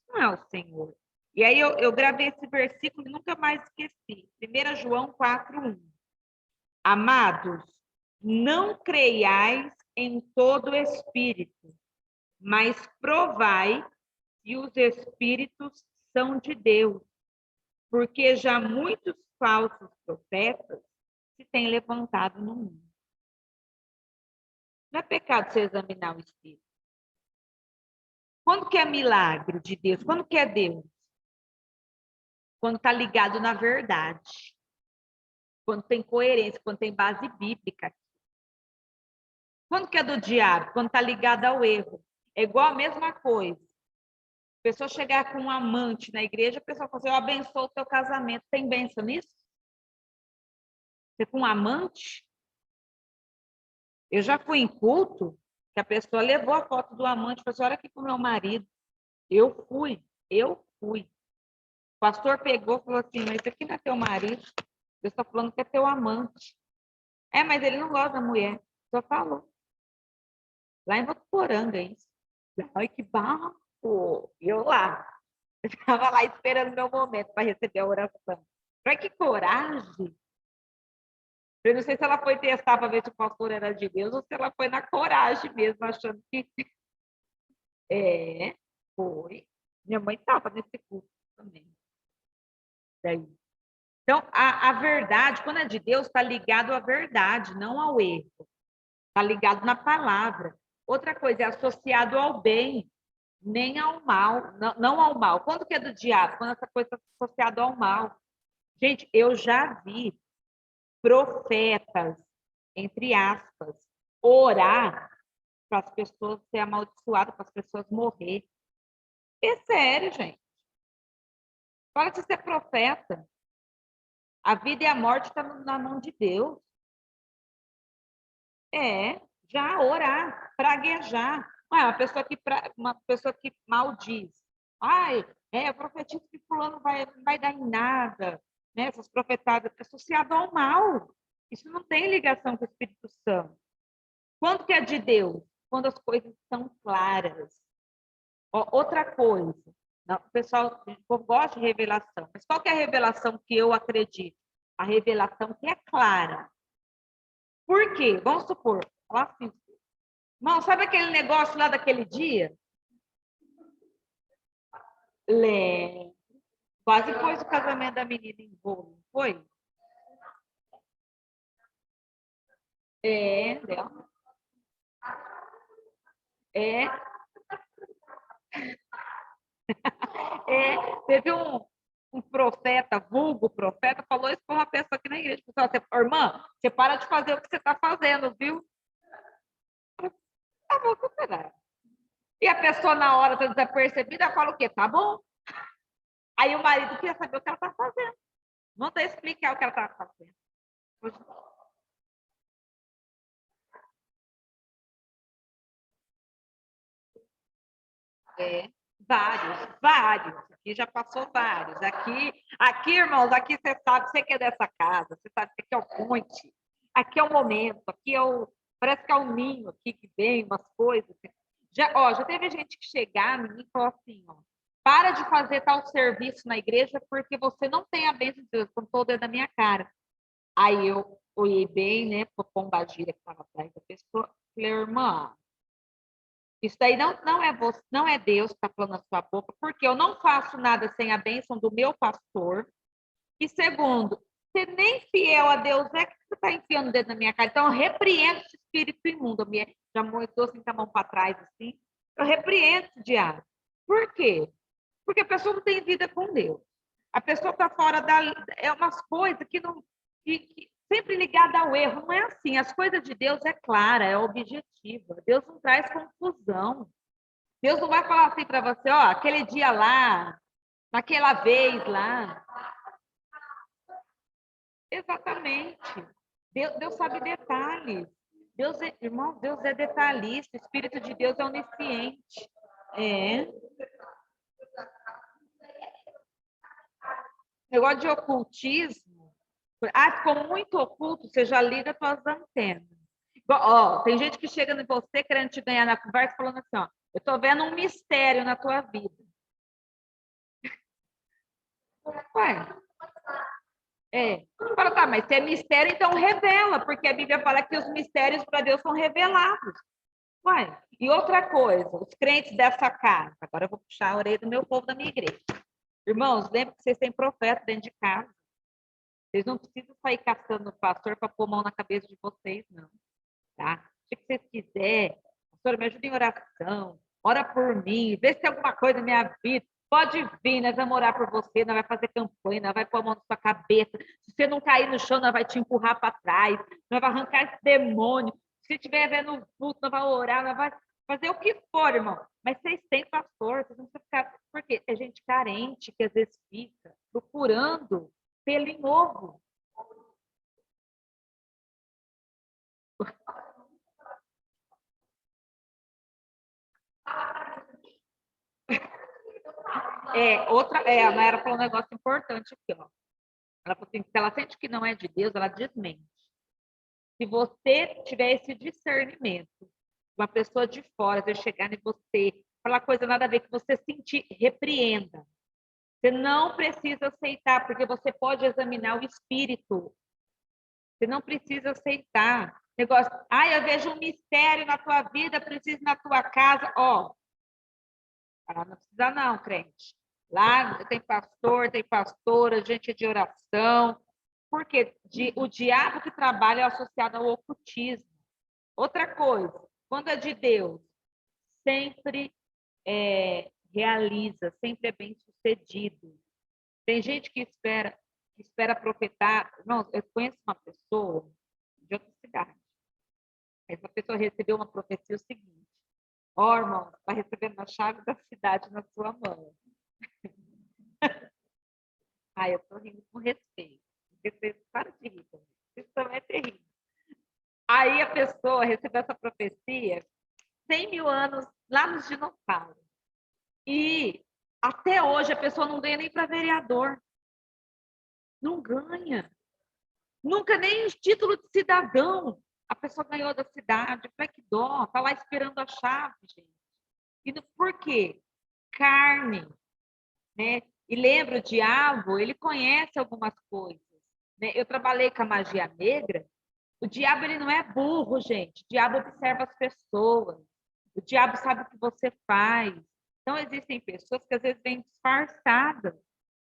não é o Senhor. E aí eu gravei esse versículo e nunca mais esqueci. 1 João 4:1. Amados, não creiais em todo espírito, mas provai se os espíritos são de Deus, porque já muitos falsos profetas se têm levantado no mundo. Não é pecado você examinar o espírito. Quando que é milagre de Deus? Quando que é Deus? Quando está ligado na verdade. Quando tem coerência, quando tem base bíblica. Quando que é do diabo? Quando está ligado ao erro. É igual a mesma coisa. A pessoa chegar com um amante na igreja, a pessoa fala assim, eu abençoo o teu casamento. Tem bênção nisso? Você com um amante? Eu já fui em culto, que a pessoa levou a foto do amante e falou assim, olha aqui com o meu marido. Eu fui. O pastor pegou e falou assim, mas isso aqui não é teu marido. Eu estou falando que é teu amante. Mas ele não gosta da mulher. Só falou. Lá em Votuporanga, isso. Ai, que barro. Eu lá. Eu estava lá esperando meu momento para receber a oração. Mas que coragem. Eu não sei se ela foi testar para ver se o pastor era de Deus ou se ela foi na coragem mesmo, achando que... Foi. Minha mãe estava nesse curso também. Daí. Então, a verdade, quando é de Deus, está ligado à verdade, não ao erro. Está ligado na palavra. Outra coisa, é associado ao bem. nem ao mal, não ao mal. Quando que é do diabo? Quando essa coisa está associada ao mal. Gente, eu já vi profetas, entre aspas, orar para as pessoas ser amaldiçoadas, para as pessoas morrer. É sério, gente. Fala de ser profeta. A vida e a morte estão na mão de Deus. Já orar, praguejar. Uma pessoa que maldiz. Ai, eu profetizo que fulano não vai dar em nada. Né? Essas profetadas associadas ao mal. Isso não tem ligação com o Espírito Santo. Quando que é de Deus? Quando as coisas são claras. Outra coisa, o pessoal gosta de revelação, mas qual que é a revelação que eu acredito? A revelação que é clara. Por quê? Vamos supor, assim, irmão, sabe aquele negócio lá daquele dia? Lembro. Quase pôs o casamento da menina em bolo, não foi? Entendeu? Teve um profeta, vulgo profeta, falou isso para uma pessoa aqui na igreja. Irmã, você para de fazer o que você está fazendo, viu? Tá bom, superar. E a pessoa, na hora, está desapercebida, fala o quê? Tá bom. Aí o marido queria saber o que ela está fazendo. Manda explicar o que ela está fazendo. Vários. Aqui já passou vários. Aqui, irmãos, aqui você sabe, você que é dessa casa, você sabe que aqui é o ponte, aqui é o momento, parece que é o ninho aqui que vem, umas coisas. Já teve gente que chegar a mim e falou assim, para de fazer tal serviço na igreja porque você não tem a bênção de Deus, com todo da minha cara. Aí eu olhei bem, né, para o pombagira que estava atrás da pessoa, falei, irmã, isso daí não é Deus que está falando na sua boca, porque eu não faço nada sem a bênção do meu pastor. E segundo, você nem fiel a Deus é que você está enfiando o dedo na minha cara. Então, eu repreendo esse espírito imundo. Já mostrou assim com a mão para trás, assim. Eu repreendo esse diabo. Por quê? Porque a pessoa não tem vida com Deus. A pessoa está fora da... É umas coisas que não... Que sempre ligada ao erro. Não é assim. As coisas de Deus é clara, é objetiva. Deus não traz confusão. Deus não vai falar assim para você, aquele dia lá, naquela vez lá. Exatamente. Deus sabe detalhes. Irmão, Deus é detalhista. O Espírito de Deus é onisciente. Negócio de ocultismo. Ficou muito oculto, você já liga as suas antenas. Tem gente que chega em você querendo te ganhar na conversa, falando assim, eu estou vendo um mistério na tua vida. Ué. Fala, tá, mas se é mistério, então revela, porque a Bíblia fala que os mistérios para Deus são revelados. Ué. E outra coisa, os crentes dessa casa, agora eu vou puxar a orelha do meu povo da minha igreja. Irmãos, lembrem que vocês têm profeta dentro de casa. Vocês não precisam sair caçando o pastor para pôr mão na cabeça de vocês, não. Tá? Se vocês quiserem, pastor, me ajuda em oração, ora por mim, vê se tem alguma coisa na minha vida. Pode vir, nós vamos orar por você, nós vamos fazer campanha, nós vamos pôr a mão na sua cabeça. Se você não cair no chão, nós vamos te empurrar para trás, nós vamos arrancar esse demônio. Se estiver vendo vulto, nós vamos orar, nós vamos fazer o que for, irmão. Mas vocês têm pastor, vocês não precisam ficar... Porque é gente carente que às vezes fica procurando pelo em ovo. A Mayara falou um negócio importante aqui, ó. Ela falou assim, se ela sente que não é de Deus, ela desmente. Se você tiver esse discernimento, uma pessoa de fora, de chegar em você, falar coisa nada a ver, que você sentir, repreenda. Você não precisa aceitar, porque você pode examinar o espírito. Você não precisa aceitar. Negócio, eu vejo um mistério na tua vida, preciso na tua casa. Não precisa não, crente. Lá tem pastor, tem pastora, gente de oração. Porque o diabo que trabalha é associado ao ocultismo. Outra coisa, quando é de Deus, sempre realiza, sempre é bem sucedido. Tem gente que espera profetar. Não, eu conheço uma pessoa de outra cidade. Essa pessoa recebeu uma profecia o seguinte: ó, irmão, está recebendo a chave da cidade na sua mão. Eu estou rindo com respeito. Para de rir também. Isso também é terrível. Aí a pessoa recebeu essa profecia 100 mil anos lá nos dinossauros. E até hoje a pessoa não ganha nem para vereador. Não ganha. Nunca nem o título de cidadão a pessoa ganhou da cidade. Como é que dó? Está lá esperando a chave, gente. E por quê? Carne, né? E lembra, o diabo, ele conhece algumas coisas. Né? Eu trabalhei com a magia negra. O diabo, ele não é burro, gente. O diabo observa as pessoas. O diabo sabe o que você faz. Então, existem pessoas que às vezes vêm disfarçadas.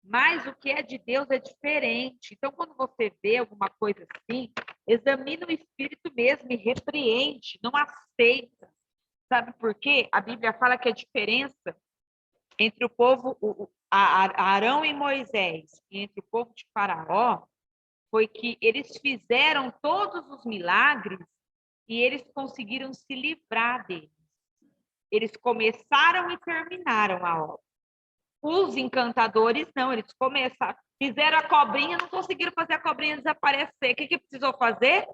Mas o que é de Deus é diferente. Então, quando você vê alguma coisa assim, examina o espírito mesmo e repreende, não aceita. Sabe por quê? A Bíblia fala que a diferença entre o povo, Arão e Moisés, e entre o povo de Faraó, foi que eles fizeram todos os milagres e eles conseguiram se livrar deles. Eles começaram e terminaram a obra. Os encantadores não, eles começaram, fizeram a cobrinha, não conseguiram fazer a cobrinha desaparecer. O que precisou fazer?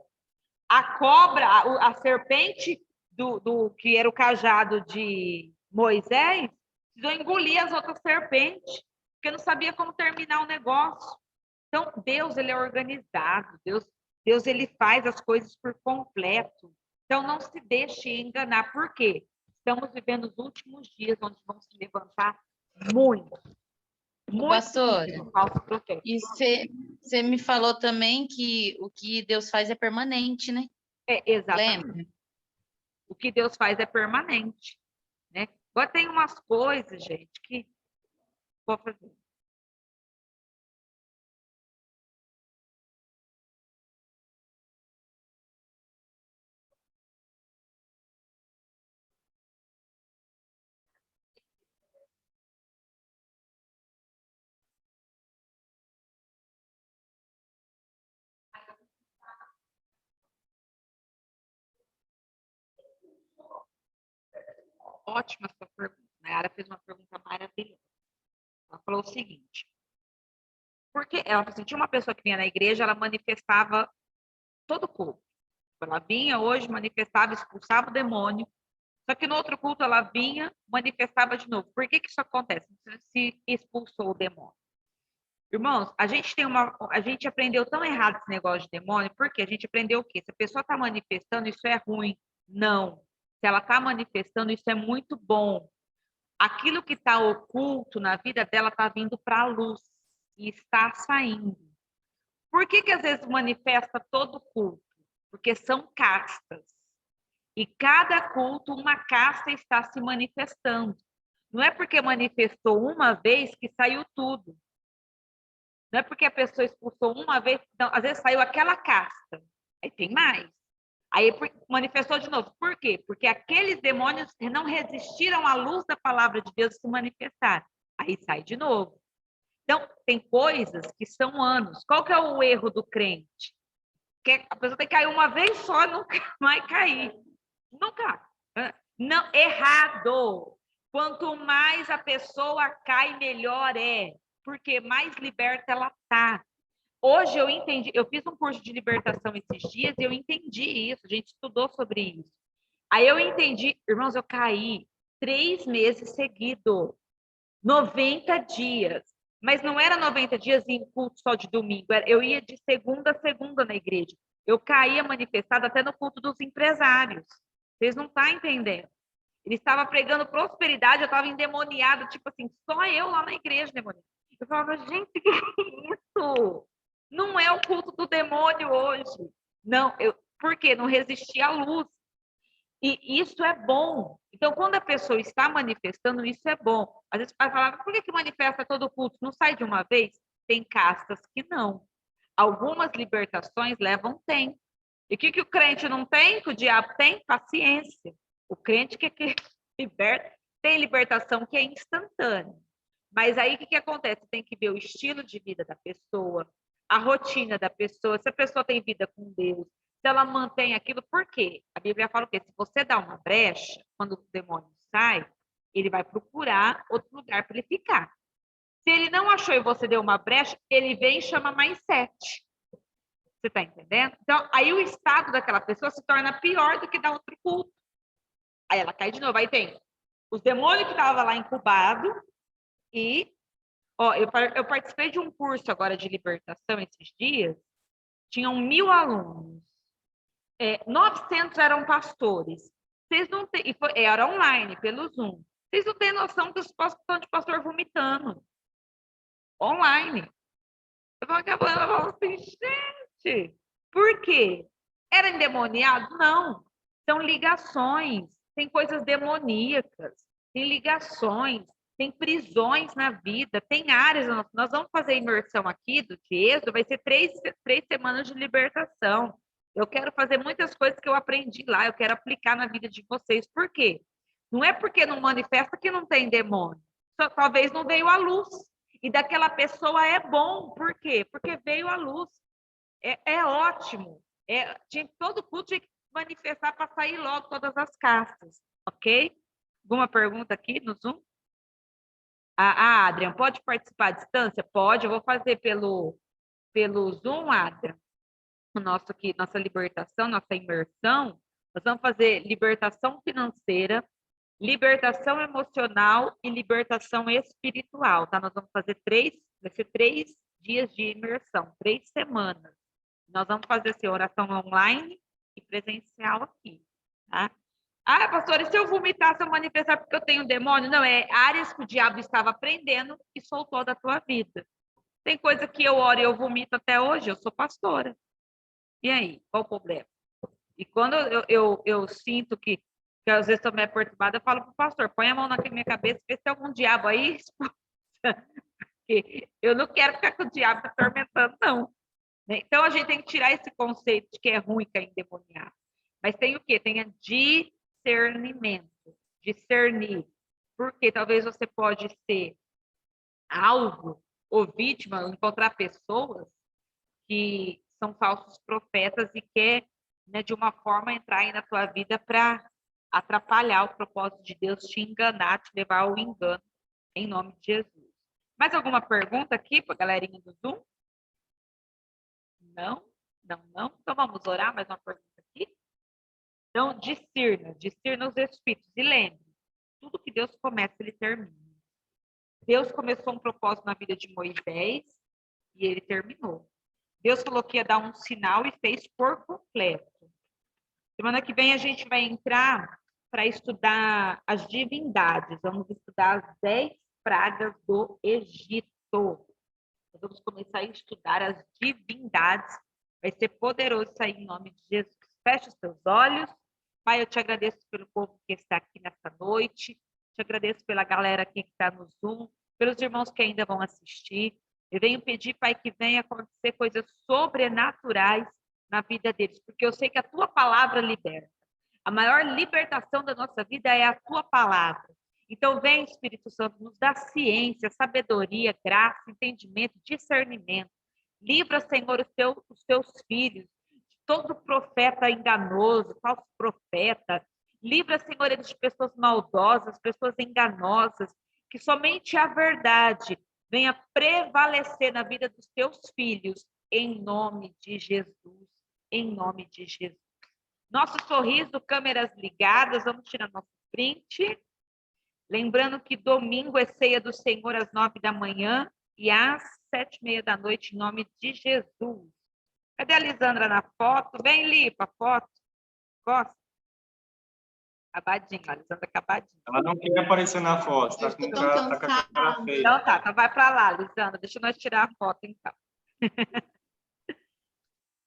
A cobra, a serpente do que era o cajado de Moisés, precisou engolir as outras serpentes, porque não sabia como terminar o negócio. Então, Deus, ele é organizado, Deus ele faz as coisas por completo. Então, não se deixe enganar. Por quê? Estamos vivendo os últimos dias, onde vão se levantar muito Pastor, falso profeta. e você me falou também que o que Deus faz é permanente, né? Exatamente. Lembra? O que Deus faz é permanente, né? Agora tem umas coisas, gente, que vou fazer. Ótima sua pergunta. A Nayara fez uma pergunta maravilhosa. Ela falou o seguinte: porque ela falou assim, tinha uma pessoa que vinha na igreja, ela manifestava todo o culto. Ela vinha hoje, manifestava, expulsava o demônio. Só que no outro culto ela vinha, manifestava de novo. Por que isso acontece? Se expulsou o demônio. Irmãos, a gente aprendeu tão errado esse negócio de demônio, porque a gente aprendeu o quê? Se a pessoa está manifestando, isso é ruim. Não. Se ela está manifestando, isso é muito bom. Aquilo que está oculto na vida dela está vindo para a luz e está saindo. Por que às vezes manifesta todo culto? Porque são castas. E cada culto, uma casta está se manifestando. Não é porque manifestou uma vez que saiu tudo. Não é porque a pessoa expulsou uma vez, não, às vezes saiu aquela casta. Aí tem mais. Aí manifestou de novo. Por quê? Porque aqueles demônios não resistiram à luz da palavra de Deus se manifestar. Aí sai de novo. Então, tem coisas que são anos. Qual que é o erro do crente? Que a pessoa tem que cair uma vez só, nunca vai cair. Nunca. Não, errado. Quanto mais a pessoa cai, melhor é. Porque mais liberta ela está. Hoje eu entendi, eu fiz um curso de libertação esses dias e eu entendi isso, a gente estudou sobre isso. Aí eu entendi, irmãos, eu caí 3 meses seguidos, 90 dias. Mas não era 90 dias em culto só de domingo, eu ia de segunda a segunda na igreja. Eu caía manifestada até no culto dos empresários. Vocês não estão entendendo. Ele estava pregando prosperidade, eu estava endemoniada, tipo assim, só eu lá na igreja demoniada. Eu falava, gente, que é isso? Não é o culto do demônio hoje. Não, por quê? Não resistia à luz. E isso é bom. Então, quando a pessoa está manifestando, isso é bom. Às vezes vai falar, por que manifesta todo o culto? Não sai de uma vez? Tem castas que não. Algumas libertações levam tempo. E o que o crente não tem, que o diabo tem? Paciência. O crente que liberta Tem libertação que é instantânea. Mas aí, o que acontece? Tem que ver o estilo de vida da pessoa, a rotina da pessoa, se a pessoa tem vida com Deus, se ela mantém aquilo. Por quê? A Bíblia fala o quê? Se você dá uma brecha, quando o demônio sai, ele vai procurar outro lugar para ele ficar. Se ele não achou e você deu uma brecha, ele vem e chama mais 7. Você está entendendo? Então, aí o estado daquela pessoa se torna pior do que da outro culto. Aí ela cai de novo. Aí tem os demônios que estavam lá incubados e... Ó, eu participei de um curso agora de libertação esses dias. Tinham 1000 alunos. 900 eram pastores. Vocês não têm... Era online, pelo Zoom. Vocês não têm noção que os pastores estão de pastor vomitando. Online. Eu falo assim, gente, por quê? Era endemoniado? Não. São ligações, tem coisas demoníacas, tem ligações, tem prisões na vida, tem áreas. Nós vamos fazer imersão aqui do Êxodo, vai ser 3 semanas de libertação. Eu quero fazer muitas coisas que eu aprendi lá, eu quero aplicar na vida de vocês. Por quê? Não é porque não manifesta que não tem demônio. Só, talvez não veio à luz. E daquela pessoa é bom. Por quê? Porque veio à luz. É ótimo. Todo culto tinha que manifestar para sair logo todas as castas. Ok? Alguma pergunta aqui no Zoom? Adrian, pode participar à distância? Pode. Eu vou fazer pelo Zoom, Adrian. Nossa libertação, nossa imersão. Nós vamos fazer libertação financeira, libertação emocional e libertação espiritual, tá? Nós vamos fazer vai ser 3 dias de imersão, 3 semanas. Nós vamos fazer assim, oração online e presencial aqui, tá? Pastor, e se eu vomitar, se eu manifestar porque eu tenho demônio? Não, é áreas que o diabo estava prendendo e soltou da tua vida. Tem coisa que eu oro e eu vomito até hoje, eu sou pastora. E aí, qual o problema? E quando eu sinto que às vezes estou meio perturbada, eu falo para o pastor, põe a mão na minha cabeça, vê se tem algum diabo aí. Porque eu não quero ficar com o diabo me atormentando, não. Então, a gente tem que tirar esse conceito de que é ruim, que é endemoniado. Mas tem o quê? Tem a discernimento. Discernir. Porque talvez você pode ser alvo ou vítima, ou encontrar pessoas que são falsos profetas e quer, né, de uma forma, entrar aí na tua vida para atrapalhar o propósito de Deus, te enganar, te levar ao engano, em nome de Jesus. Mais alguma pergunta aqui para a galerinha do Zoom? Não? Então vamos orar, mais uma pergunta aqui? Então, discirna os espíritos. E lembre, tudo que Deus começa, ele termina. Deus começou um propósito na vida de Moisés e ele terminou. Deus falou que ia dar um sinal e fez por completo. Semana que vem a gente vai entrar para estudar as divindades. Vamos estudar as 10 pragas do Egito. Nós vamos começar a estudar as divindades. Vai ser poderoso isso aí em nome de Jesus. Feche os seus olhos. Pai, eu te agradeço pelo povo que está aqui nessa noite. Te agradeço pela galera aqui que está no Zoom, pelos irmãos que ainda vão assistir. Eu venho pedir, Pai, que venha acontecer coisas sobrenaturais na vida deles, porque eu sei que a tua palavra liberta. A maior libertação da nossa vida é a tua palavra. Então, vem, Espírito Santo, nos dá ciência, sabedoria, graça, entendimento, discernimento. Livra, Senhor, os teus filhos de todo profeta enganoso, falso profeta. Livra, Senhor, eles de pessoas maldosas, pessoas enganosas, que somente a verdade venha prevalecer na vida dos teus filhos, em nome de Jesus, em nome de Jesus. Nosso sorriso, câmeras ligadas, vamos tirar nosso print. Lembrando que domingo é ceia do Senhor às 9 da manhã e às 7h30 da noite, em nome de Jesus. Cadê a Lisandra na foto? Vem, Lipa, foto. Gosta? Acabadinho, a Lisandra acabadinho. Ela não quer aparecer na foto, tá com a cara feia. Então tá, então vai para lá, Lisandra. Deixa nós tirar a foto, então.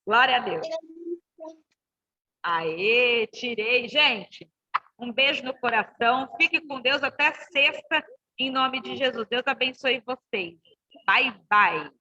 Glória a Deus. Aê, tirei. Gente, um beijo no coração. Fique com Deus até sexta, em nome de Jesus. Deus abençoe vocês. Bye, bye.